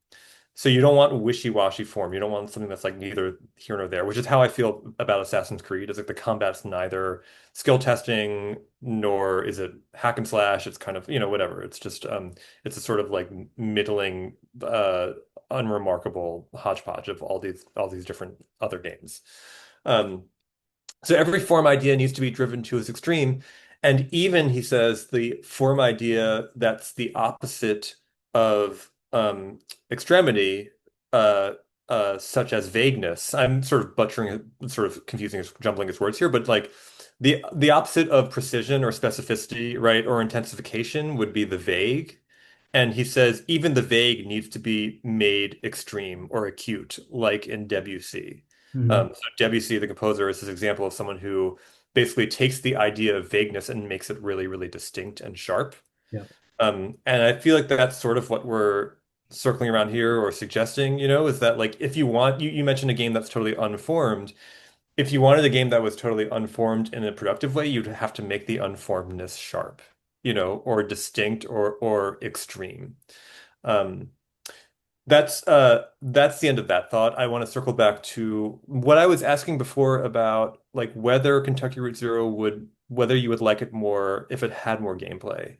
So you don't want wishy-washy form. You don't want something that's like neither here nor there, which is how I feel about Assassin's Creed. Is like the combat's neither skill testing nor is it hack and slash. It's kind of, whatever. It's just it's a sort of like middling unremarkable hodgepodge of all these different other games. Um so every form idea needs to be driven to its extreme. And even, he says, the form idea that's the opposite of extremity, uh, such as vagueness. I'm sort of butchering, sort of confusing, jumbling his words here, but like the opposite of precision or specificity, right, or intensification would be the vague. And he says even the vague needs to be made extreme or acute, like in Debussy. Mhm. So Debussy, the composer, is this example of someone who basically takes the idea of vagueness and makes it really, really distinct and sharp. Yeah. And I feel like that's sort of what we're circling around here or suggesting, is that like if you want, you mentioned a game that's totally unformed. If you wanted a game that was totally unformed in a productive way, you'd have to make the unformedness sharp. or distinct or extreme. Um, that's the end of that thought. I want to circle back to what I was asking before about like whether Kentucky Route Zero whether you would like it more if it had more gameplay.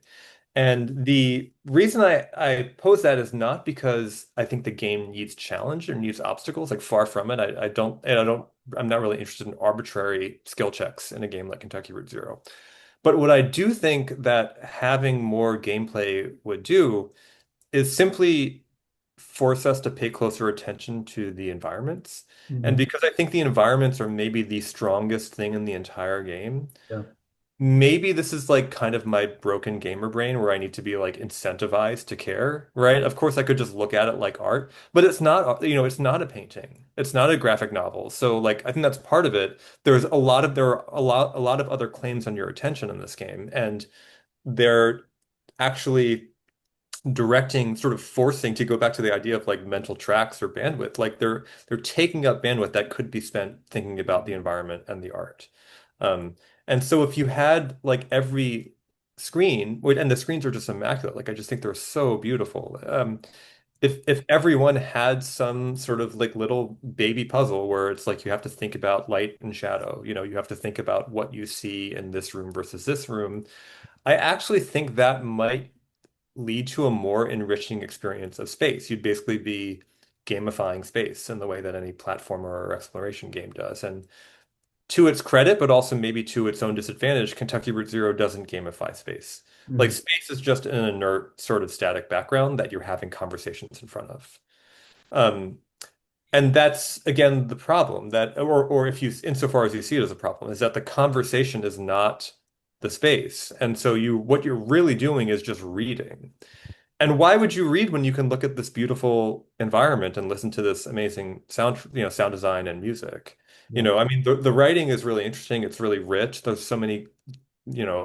And the reason I pose that is not because I think the game needs challenge or needs obstacles, like far from it. I'm not really interested in arbitrary skill checks in a game like Kentucky Route Zero. But what I do think that having more gameplay would do is simply force us to pay closer attention to the environments. And Hmm. because I think the environments are maybe the strongest thing in the entire game, Yeah. maybe this is like kind of my broken gamer brain where I need to be like incentivized to care, right? Of course, I could just look at it like art, but it's not, it's not a painting. It's not a graphic novel. So like I think that's part of it. There are a lot of other claims on your attention in this game, and they're actually directing, sort of forcing to go back to the idea of like mental tracks or bandwidth. Like they're taking up bandwidth that could be spent thinking about the environment and the art. And so if you had like every screen, and the screens are just immaculate, like I just think they're so beautiful. If everyone had some sort of like little baby puzzle where it's like you have to think about light and shadow, you have to think about what you see in this room versus this room. I actually think that might lead to a more enriching experience of space. You'd basically be gamifying space in the way that any platformer or exploration game does. And to its credit, but also maybe to its own disadvantage, Kentucky Route Zero doesn't gamify space. Like Hmm. space is just an inert sort of static background that you're having conversations in front of. Um, and that's again the problem that, or if you, insofar as you see it as a problem, is that the conversation is not the space. And so what you're really doing is just reading. And why would you read when you can look at this beautiful environment and listen to this amazing sound design and music? Yeah. I mean, the writing is really interesting. It's really rich. There's so many,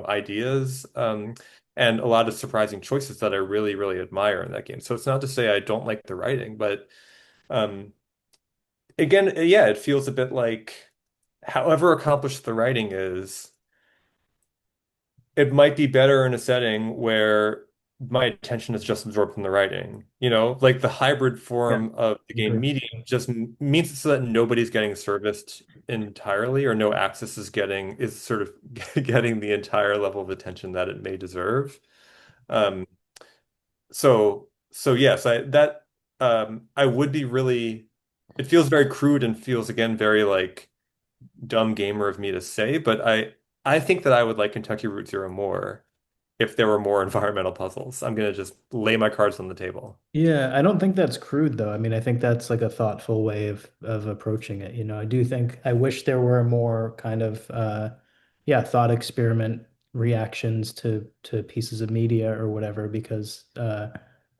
ideas, and a lot of surprising choices that I really, really admire in that game. So it's not to say I don't like the writing, but um, again, yeah, it feels a bit like however accomplished the writing is, it might be better in a setting where my attention is just absorbed from the writing. Like the hybrid Yeah. form of the I agree. game medium just means so that nobody's getting serviced entirely, or no access is sort of getting the entire level of attention that it may deserve. Um, so yes, I would be really, it feels very crude and feels again very like dumb gamer of me to say, but I think that I would like Kentucky Route Zero more if there were more environmental puzzles. I'm gonna just lay my cards on the table. Yeah, I don't think that's crude though. I mean, I think that's like a thoughtful way of approaching it. I do think I wish there were more kind of yeah, thought experiment reactions to pieces of media or whatever because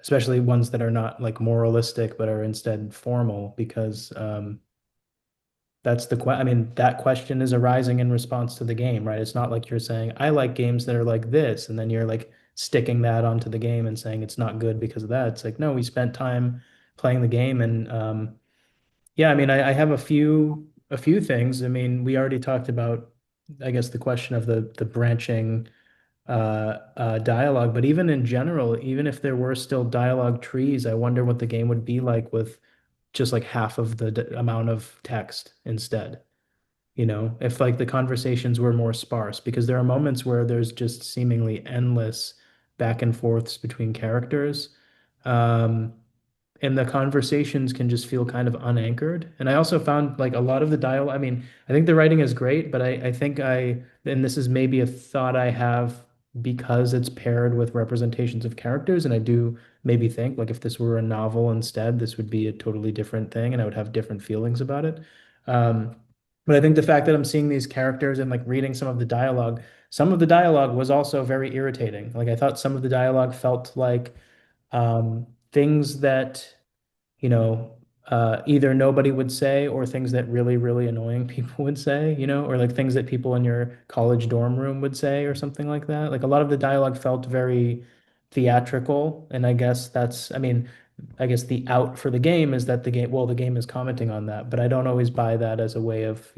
especially ones that are not like moralistic but are instead formal because that's I mean, that question is arising in response to the game, right? It's not like you're saying, I like games that are like this, and then you're like sticking that onto the game and saying it's not good because of that. It's like, no, we spent time playing the game and yeah, I mean, I have a few things. I mean, we already talked about, I guess, the question of the branching dialogue, but even in general, even if there were still dialogue trees, I wonder what the game would be like with just like half of the amount of text instead. If like the conversations were more sparse, because there are moments where there's just seemingly endless back and forths between characters. Um, and the conversations can just feel kind of unanchored. And I also found like a lot of the dialogue, I mean, I think the writing is great, but I think and this is maybe a thought I have because it's paired with representations of characters. And I do maybe think like if this were a novel instead, this would be a totally different thing and I would have different feelings about it. Um, but I think the fact that I'm seeing these characters and like reading some of the dialogue was also very irritating. Like I thought some of the dialogue felt like things that either nobody would say or things that really, really annoying people would say, or like things that people in your college dorm room would say or something like that. Like a lot of the dialogue felt very theatrical. And I mean, I guess the out for the game is that the game is commenting on that, but I don't always buy that as a way of,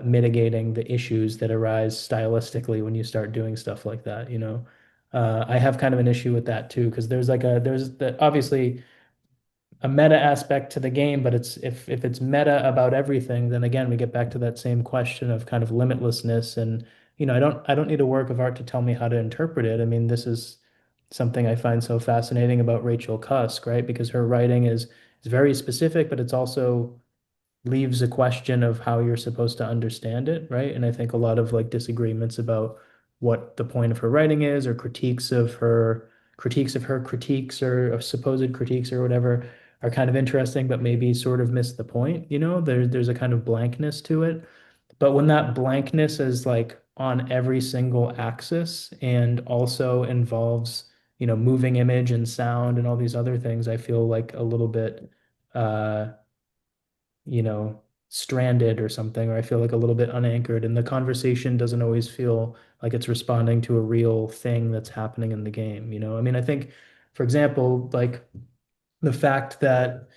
mitigating the issues that arise stylistically when you start doing stuff like that, you know. I have kind of an issue with that too, because there's obviously a meta aspect to the game, but it's if it's meta about everything, then again we get back to that same question of kind of limitlessness. And I don't need a work of art to tell me how to interpret it. I mean, this is something I find so fascinating about Rachel Cusk, right? Because her writing is very specific, but it's also leaves a question of how you're supposed to understand it, right? And I think a lot of like disagreements about what the point of her writing is, or critiques of her critiques or of supposed critiques or whatever, are kind of interesting, but maybe sort of miss the point, you know? There's a kind of blankness to it. But when that blankness is like on every single axis and also involves, moving image and sound and all these other things, I feel like a little bit uh you know, stranded or something, or I feel like a little bit unanchored, and the conversation doesn't always feel like it's responding to a real thing that's happening in the game, you know? I mean, I think, for example, like the fact that,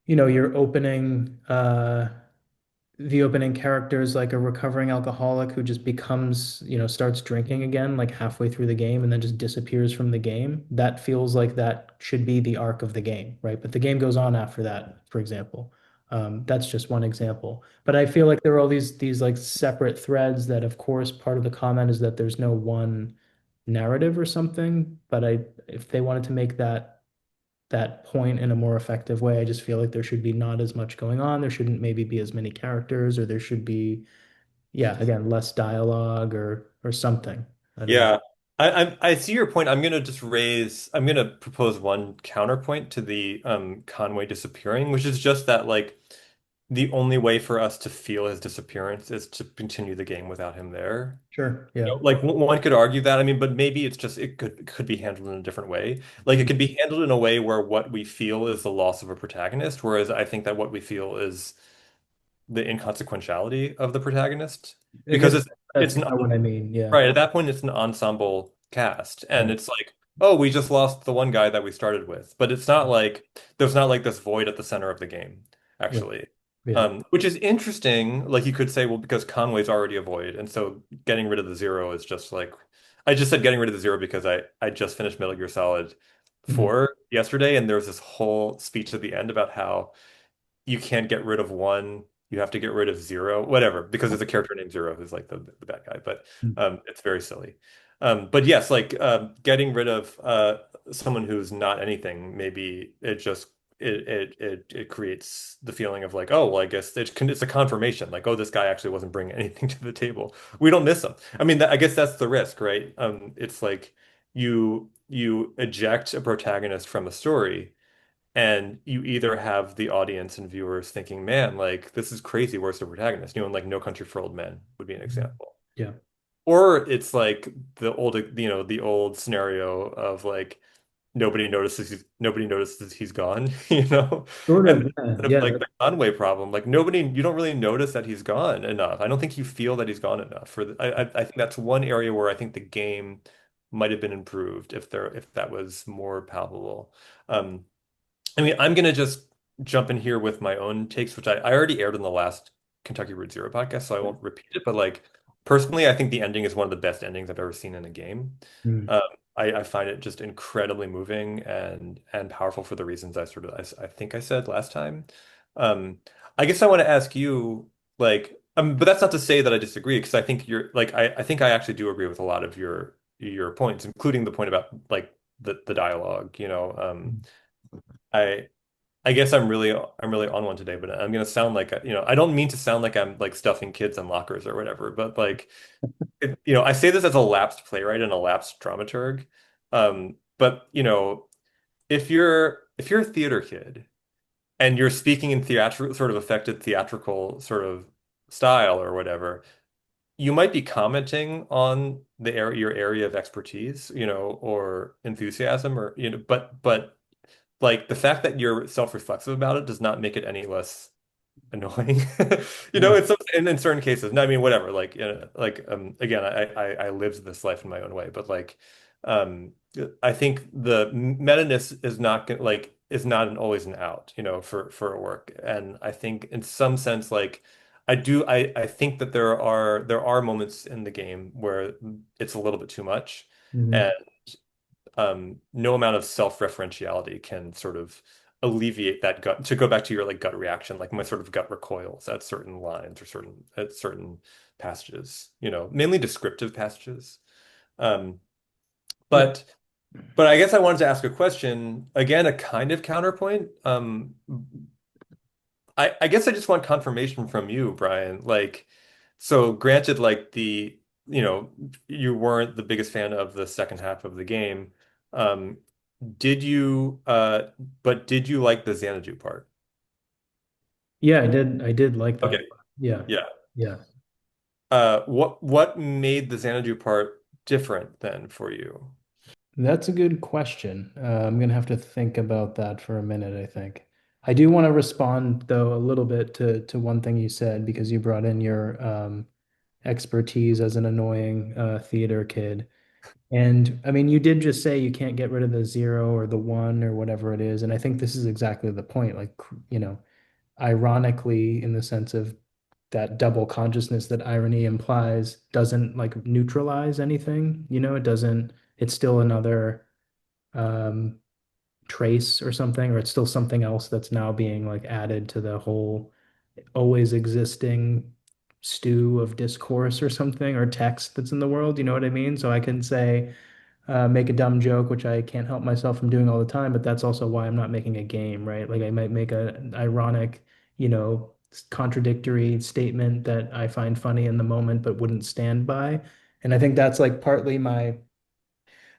you're the opening character is like a recovering alcoholic who just becomes, starts drinking again like halfway through the game and then just disappears from the game. That feels like that should be the arc of the game, right? But the game goes on after that, for example. That's just one example. But I feel like there are all these like separate threads that, of course, part of the comment is that there's no one narrative or something. But if they wanted to make that point in a more effective way. I just feel like there should be not as much going on. There shouldn't maybe be as many characters, or there should be, yeah, again, less dialogue or something. I don't know. Yeah. I see your point. I'm gonna propose one counterpoint to the Conway disappearing, which is just that like the only way for us to feel his disappearance is to continue the game without him there. Sure. Yeah. Like one could argue that. I mean, but maybe it's just it could be handled in a different way. Like it Mhm. could be handled in a way where what we feel is the loss of a protagonist, whereas I think that what we feel is the inconsequentiality of the protagonist. I Because guess it's that's it's kind an of what I mean. Yeah. right at that point it's an ensemble cast. And Right. it's like, oh, we just lost the one guy that we started with. But it's not like there's not like this void at the center of the game, Right. actually. Yeah. Which is interesting. Like you could say, well, because Conway's already a void, and so getting rid of the zero is just like I just said getting rid of the zero because I just finished Metal Gear Solid Mhm. 4 yesterday, and there was this whole speech at the end about how you can't get rid of one, you have to get rid of zero, whatever, because there's a character named Zero who's like the bad guy, but Mhm. it's very silly. But yes, like getting rid of someone who's not anything, maybe it just it creates the feeling of like, oh, well, I guess it's a confirmation, like, oh, this guy actually wasn't bringing anything to the table. We don't miss him. I mean, I guess that's the risk, right? It's like you eject a protagonist from a story, and you either have the audience and viewers thinking, man, like this is crazy, where's the protagonist? And like No Country for Old Men would be an Mhm. example. Yeah. Or it's like the old scenario of like nobody notices he's gone, you know? Sort And of. that's Yeah. kind of Yeah. like the Conway problem. Like you don't really notice that he's gone enough. I don't think you feel that he's gone enough. I think that's one area where I think the game might have been improved if that was more palpable. Um, I mean, I'm gonna just jump in here with my own takes, which I already aired in the last Kentucky Route Zero podcast, so I won't repeat it. But like personally, I think the ending is one of the best endings I've ever seen in a game. Mm. Um, I find it just incredibly moving and powerful for the reasons I think I said last time. Um, I guess I want to ask you, like, but that's not to say that I disagree, because I think you're like I think I actually do agree with a lot of your points, including the point about like the dialogue, you know. I I guess I'm really on one today, but I'm gonna sound like I don't mean to sound like I'm like stuffing kids in lockers or whatever, but like I say this as a lapsed playwright and a lapsed dramaturg. But if you're a theater kid and you're speaking in theatrical sort of affected theatrical sort of style or whatever, you might be commenting on your area of expertise, or enthusiasm, or but like the fact that you're self-reflexive about it does not make it any less annoying. Yeah. It's in certain cases. No, I mean, whatever. Again, I lived this life in my own way, but like, um, I think the meta-ness is not always an out, for a work. And I think in some sense, like, I think that there are moments in the game where it's a little bit too much, Hmm. and no amount of self-referentiality can sort of alleviate that gut. To go back to your like gut reaction, like my sort of gut recoils at certain lines or certain passages, mainly descriptive passages. Um, Yeah. but but I guess I wanted to ask a question again, a kind of counterpoint. I guess I just want confirmation from you, Brian. Like, so granted, like you know, you weren't the biggest fan of the second half of the game. Um, did you, but did you like the Xanadu part? Yeah, I did like that. Okay, Yeah. yeah. Yeah. What made the Xanadu part different then for you? That's a good question. I'm gonna have to think about that for a minute, I think. I do want to respond though a little bit to one thing you said because you brought in your expertise as an annoying theater kid. And I mean, you did just say you can't get rid of the zero or the one or whatever it is. And I think this is exactly the point. Like, ironically, in the sense of that double consciousness that irony implies, doesn't like neutralize anything. It doesn't, it's still another um, trace or something, or it's still something else that's now being like added to the whole always existing stew of discourse or something or text that's in the world. You know what I mean? So I can say, make a dumb joke, which I can't help myself from doing all the time, but that's also why I'm not making a game, right? Like I might make an ironic, contradictory statement that I find funny in the moment, but wouldn't stand by. And I think that's like partly I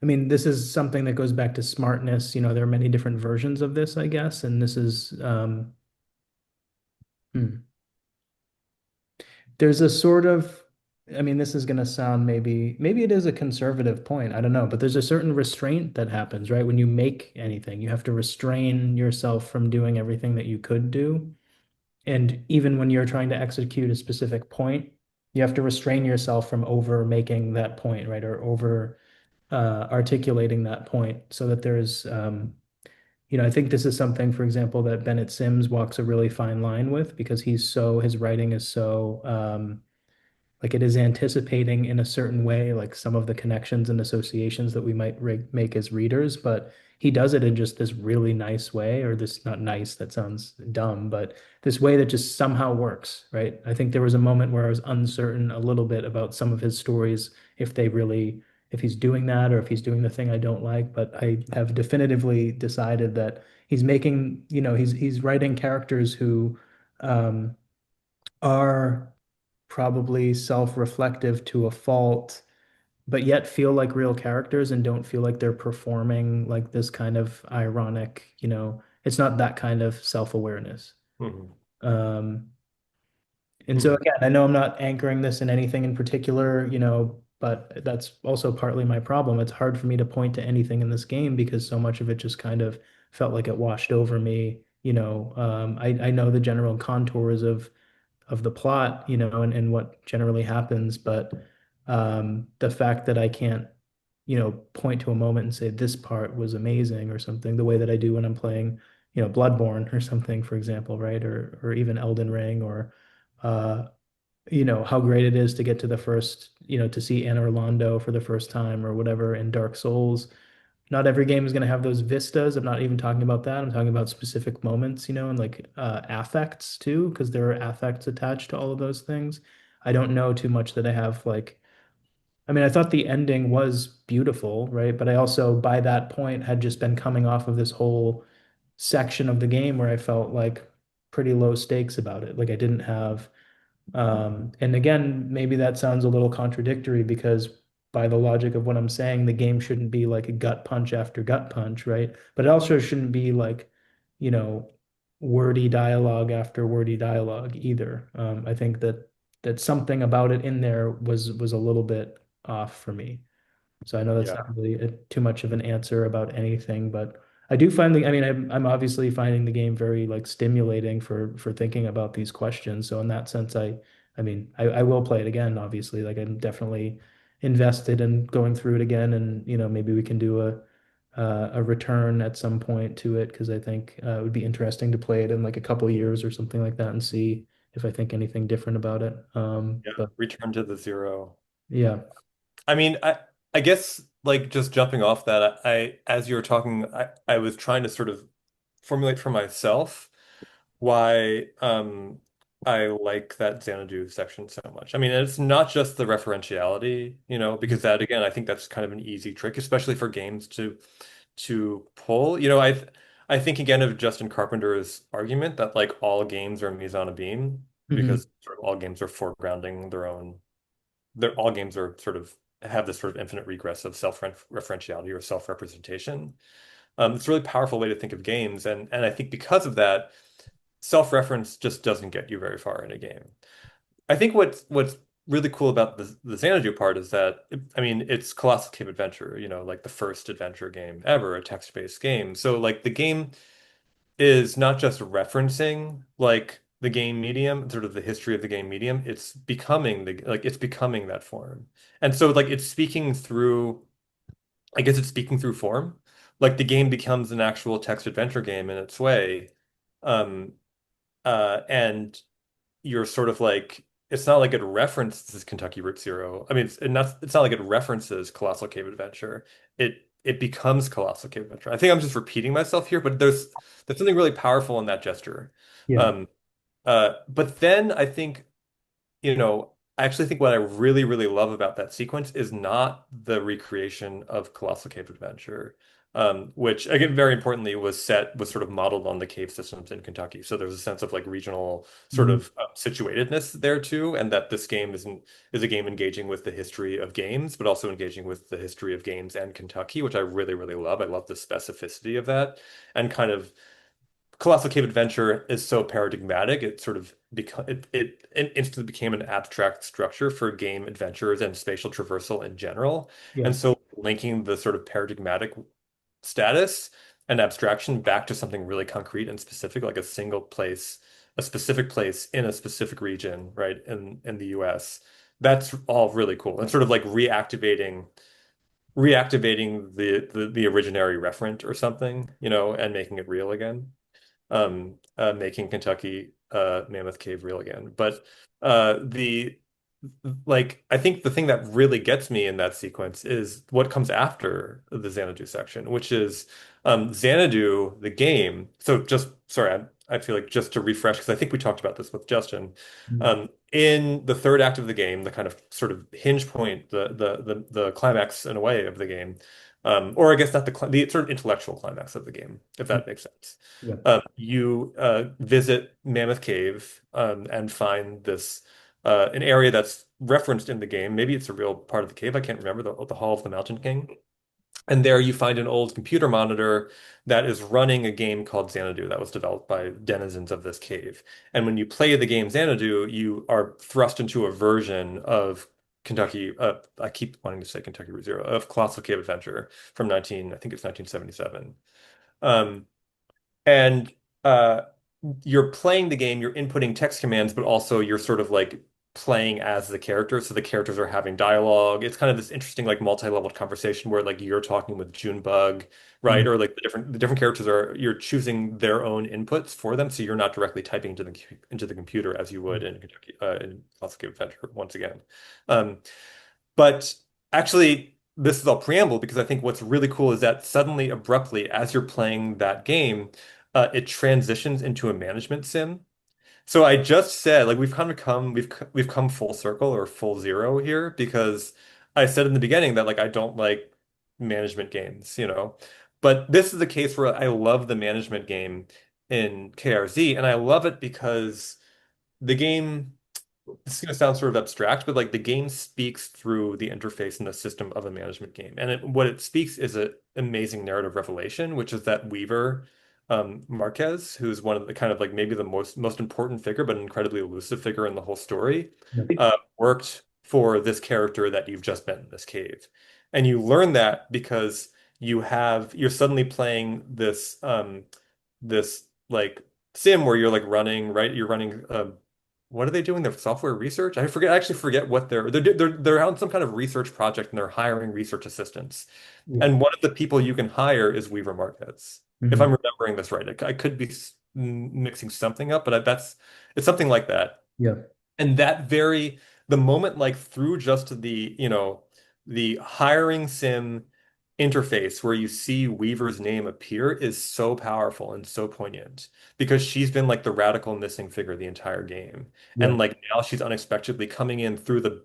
mean, this is something that goes back to smartness. There are many different versions of this, I guess. And this is, hmm. There's a sort of, I mean, this is going to sound maybe it is a conservative point. I don't know, but there's a certain restraint that happens, right? When you make anything, you have to restrain yourself from doing everything that you could do. And even when you're trying to execute a specific point, you have to restrain yourself from over making that point, right? Or over articulating that point so that I think this is something, for example, that Bennett Sims walks a really fine line with because his writing is so, like it is anticipating in a certain way, like some of the connections and associations that we might make as readers, but he does it in just this really nice way, or this not nice, that sounds dumb, but this way that just somehow works, right? I think there was a moment where I was uncertain a little bit about some of his stories, if he's doing that or if he's doing the thing I don't like, but I have definitively decided that he's writing characters who um, are probably self-reflective to a fault, but yet feel like real characters and don't feel like they're performing like this kind of ironic, it's not that kind of self-awareness. Mhm. Um, and so Mhm. again, I know I'm not anchoring this in anything in particular, but that's also partly my problem. It's hard for me to point to anything in this game because so much of it just kind of felt like it washed over me. I know the general contours of the plot, and what generally happens. But the fact that I can't, point to a moment and say this part was amazing or something, the way that I do when I'm playing, Bloodborne or something, for example, right? Or even Elden Ring or uh, how great it is to get to the first, to see Anne Orlando for the first time or whatever in Dark Souls. Not every game is going to have those vistas. I'm not even talking about that. I'm talking about specific moments, and like affects too, because there are affects attached to all of those things. I don't know too much that I have like, I mean, I thought the ending was beautiful, right? But I also, by that point, had just been coming off of this whole section of the game where I felt like pretty low stakes about it. Like I didn't have and again, maybe that sounds a little contradictory because by the logic of what I'm saying, the game shouldn't be like a gut punch after gut punch, right? But it also shouldn't be like, you know, wordy dialogue after wordy dialogue either. I think that something about it in there was a little bit off for me. So I know that's Yeah. not really too much of an answer about anything, but I do find I mean, I'm obviously finding the game very like stimulating for thinking about these questions. So in that sense, I mean, I will play it again, obviously. Like I'm definitely invested in going through it again, and maybe we can do a return at some point to it because I think it would be interesting to play it in like a couple of years or something like that and see if I think anything different about it. Yeah, But return to the zero. yeah. I mean, I guess like just jumping off that, as you were talking, I was trying to sort of formulate for myself why I like that Xanadu section so much. I mean, it's not just the referentiality, because that again, I think that's kind of an easy trick, especially for games to pull. I think again of Justin Carpenter's argument that like all games are mise en abîme Hmm. because sort of all games are foregrounding their own. They're all games are sort of have this sort of infinite regress of self-referentiality or self-representation. It's a really powerful way to think of games, and I think because of that self-reference just doesn't get you very far in a game. I think what's really cool about the Xanadu part is that I mean it's Colossal Cave Adventure, like the first adventure game ever, a text-based game. So like the game is not just referencing like the game medium, sort of the history of the game medium, it's becoming that form. And so like it's speaking through I guess it's speaking through form. Like the game becomes an actual text adventure game in its way. Um, and you're sort of like it's not like it references Kentucky Route Zero. I mean, it's not like it references Colossal Cave Adventure. It becomes Colossal Cave Adventure. I think I'm just repeating myself here, but there's something really powerful in that gesture. Yeah. Um, but then I think I actually think what I really, really love about that sequence is not the recreation of Colossal Cave Adventure, which again, very importantly, was sort of modeled on the cave systems in Kentucky. So there's a sense of like regional sort Hmm. of situatedness there too, and that this game is a game engaging with the history of games, but also engaging with the history of games and Kentucky, which I really, really love. I love the specificity of that and kind of Colossal Cave Adventure is so paradigmatic. It sort of it instantly became an abstract structure for game adventures and spatial traversal in general. Yeah. And so linking the sort of paradigmatic status and abstraction back to something really concrete and specific, like a specific place in a specific region, right, in the US. That's all really cool. And sort of like reactivating the originary referent or something, and making it real again, making Kentucky Mammoth Cave real again. But the like I think the thing that really gets me in that sequence is what comes after the Xanadu section, which is Xanadu, the game. So just sorry, I feel like just to refresh, because I think we talked about this with Justin. Mhm. In the third act of the game, the kind of sort of hinge point, the climax in a way of the game, or I guess not the sort of intellectual climax of the game, if that makes sense. Yeah. You visit Mammoth Cave and find this an area that's referenced in the game. Maybe it's a real part of the cave. I can't remember the Hall of the Mountain King. And there you find an old computer monitor that is running a game called Xanadu that was developed by denizens of this cave. And when you play the game Xanadu, you are thrust into a version of Kentucky, I keep wanting to say Kentucky Route Zero, of Colossal Cave Adventure from I think it's 1977. Um, and uh, you're playing the game, you're inputting text commands, but also you're sort of like playing as the character. So the characters are having dialogue. It's kind of this interesting like multi-leveled conversation where like you're talking with Junebug, right? Mhm. Or like the different characters you're choosing their own inputs for them, so you're not directly typing into the computer as you would in Kentucky in Let's Give Adventure once again. Um, but actually, this is all preamble because I think what's really cool is that suddenly, abruptly, as you're playing that game, it transitions into a management sim. So I just said, like, we've come full circle or full zero here because I said in the beginning that like I don't like management games. But this is the case where I love the management game in KRZ, and I love it because the game this is going to sound sort of abstract, but like the game speaks through the interface and the system of a management game. And what it speaks is an amazing narrative revelation, which is that Weaver Marquez, who's one of the kind of like maybe the most important figure, but an incredibly elusive figure in the whole story, Yeah. worked for this character that you've just met in this cave. And you learn that because you're suddenly playing this like sim where you're like running, right? You're running what are they doing? Their software research? I actually forget what they're on some kind of research project and they're hiring research assistants. Yeah. And one of the people you can hire is Weaver Marquez. If Mhm. I'm remembering this right. I could be mixing something up, but it's something like that. Yeah. And the moment like through just the hiring sim interface where you see Weaver's name appear is so powerful and so poignant because she's been like the radical missing figure the entire game. Yeah. And like now she's unexpectedly coming in through the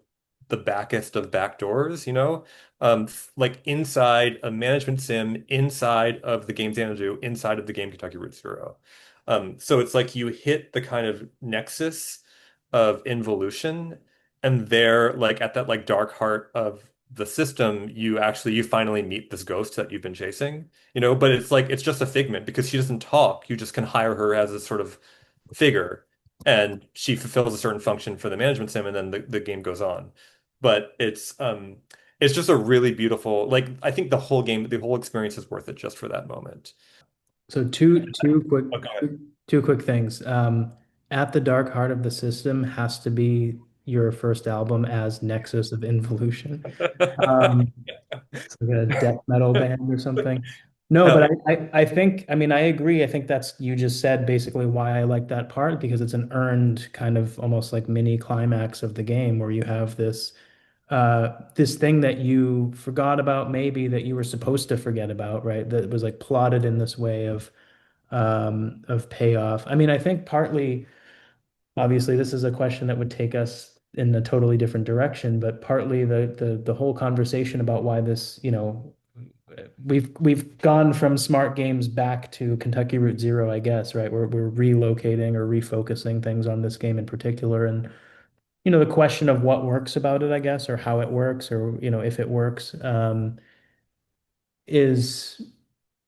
backest of back doors, like inside a management sim, inside of the game Xanadu, inside of the game Kentucky Route Zero. So it's like you hit the kind of nexus of involution, and there, like at that like dark heart of the system, you finally meet this ghost that you've been chasing, but it's like it's just a figment because she doesn't talk. You just can hire her as a sort of figure, and she fulfills a certain function for the management sim, and then the game goes on. But it's just a really beautiful, like I think the whole experience is worth it just for that moment. So Okay. two quick things. At the Dark Heart of the System has to be your first album as Nexus of Involution. Um, it's like a death metal band or something. No, Hell but yeah. I think, I mean, I agree. I think that's, you just said basically why I like that part because it's an earned kind of almost like mini climax of the game where you have this thing that you forgot about, maybe that you were supposed to forget about, right? That was like plotted in this way of payoff. I mean, I think partly, obviously, this is a question that would take us in a totally different direction, but partly the whole conversation about why this, we've gone from smart games back to Kentucky Route Zero, I guess, right? We're relocating or refocusing things on this game in particular, and the question of what works about it, I guess, or how it works, or if it works, is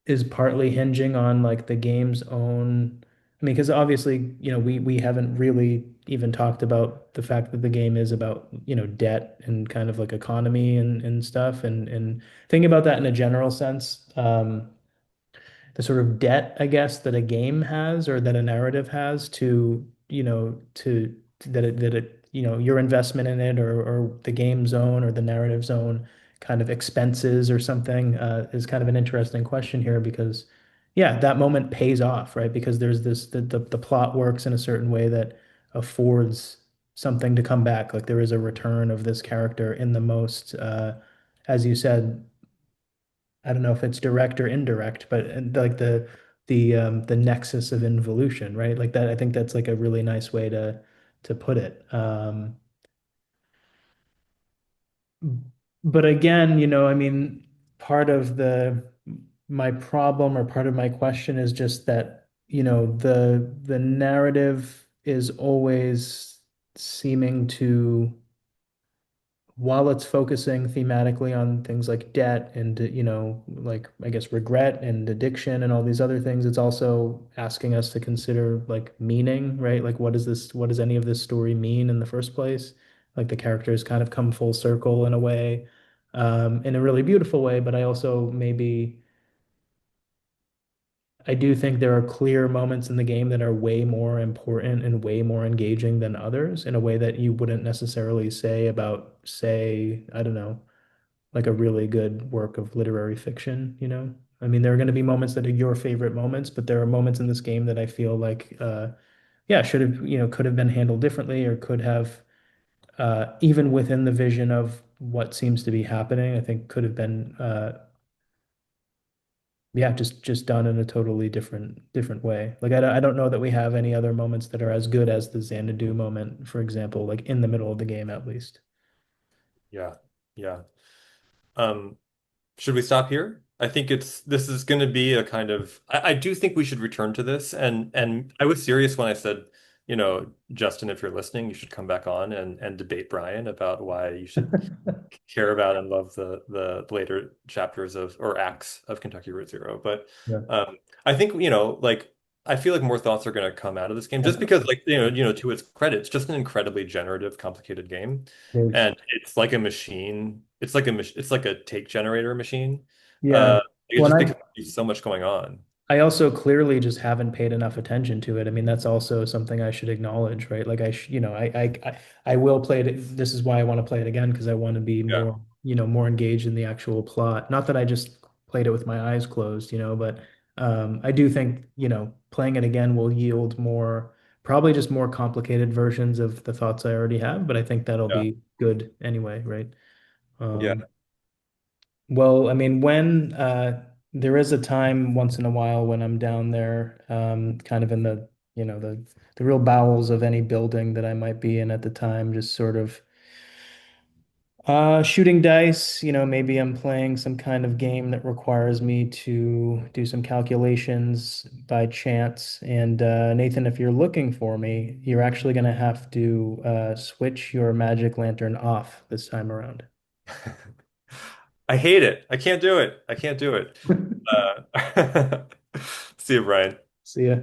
is partly hinging on like the game's own. I mean, because obviously, we haven't really even talked about the fact that the game is about, debt and kind of like economy and stuff and thinking about that in a general sense. The sort of debt, I guess, that a game has or that a narrative has to, that it, your investment in it or the game zone or the narrative zone kind of expenses or something is kind of an interesting question here because, yeah, that moment pays off, right? Because there's the plot works in a certain way that affords something to come back. Like there is a return of this character in the most, as you said, I don't know if it's direct or indirect, but like the nexus of involution, right? Like that, I think that's like a really nice way to put it. But again, I mean, part of the my problem or part of my question is just that, the narrative is always seeming to, while it's focusing thematically on things like debt and, like I guess regret and addiction and all these other things, it's also asking us to consider like meaning, right? Like what does any of this story mean in the first place? Like the characters kind of come full circle in a way, in a really beautiful way, but I also maybe I do think there are clear moments in the game that are way more important and way more engaging than others in a way that you wouldn't necessarily say about, say, I don't know, like a really good work of literary fiction. I mean, there are going to be moments that are your favorite moments, but there are moments in this game that I feel like, yeah, should have, could have been handled differently or could have, even within the vision of what seems to be happening, I think could have been, yeah, just done in a totally different way. Like I don't know that we have any other moments that are as good as the Xanadu moment, for example, like in the middle of the game at least. Yeah. Yeah. Um, Should we stop here? I think this is going to be a kind of I do think we should return to this, and I was serious when I said, Justin, if you're listening, you should come back on and debate Brian about why you should care about and love the later chapters of or acts of Kentucky Route Zero. But Yeah. I think, like I feel like more thoughts are going to come out of this game just because like to its credit, it's just an incredibly generative, complicated game. There's, And it's like a machine. It's like a take generator machine. yeah. It's When just I because there's so much going on. I also clearly just haven't paid enough attention to it. I mean, that's also something I should acknowledge, right? Like I, sh I will play it. This is why I want to play it again because I want to be Yeah. more, more engaged in the actual plot. Not that I just played it with my eyes closed, but I do think, playing it again will yield more. Probably just more complicated versions of the thoughts I already have, but I think that'll Yeah. be good anyway, right? Yeah. Um, well, I mean, when there is a time once in a while when I'm down there, kind of in the, the real bowels of any building that I might be in at the time, just sort of shooting dice, maybe I'm playing some kind of game that requires me to do some calculations by chance. And Nathan, if you're looking for me, you're actually going to have to switch your magic lantern off this time around. I hate it. I can't do it. I can't do it. See you, Brian. See ya.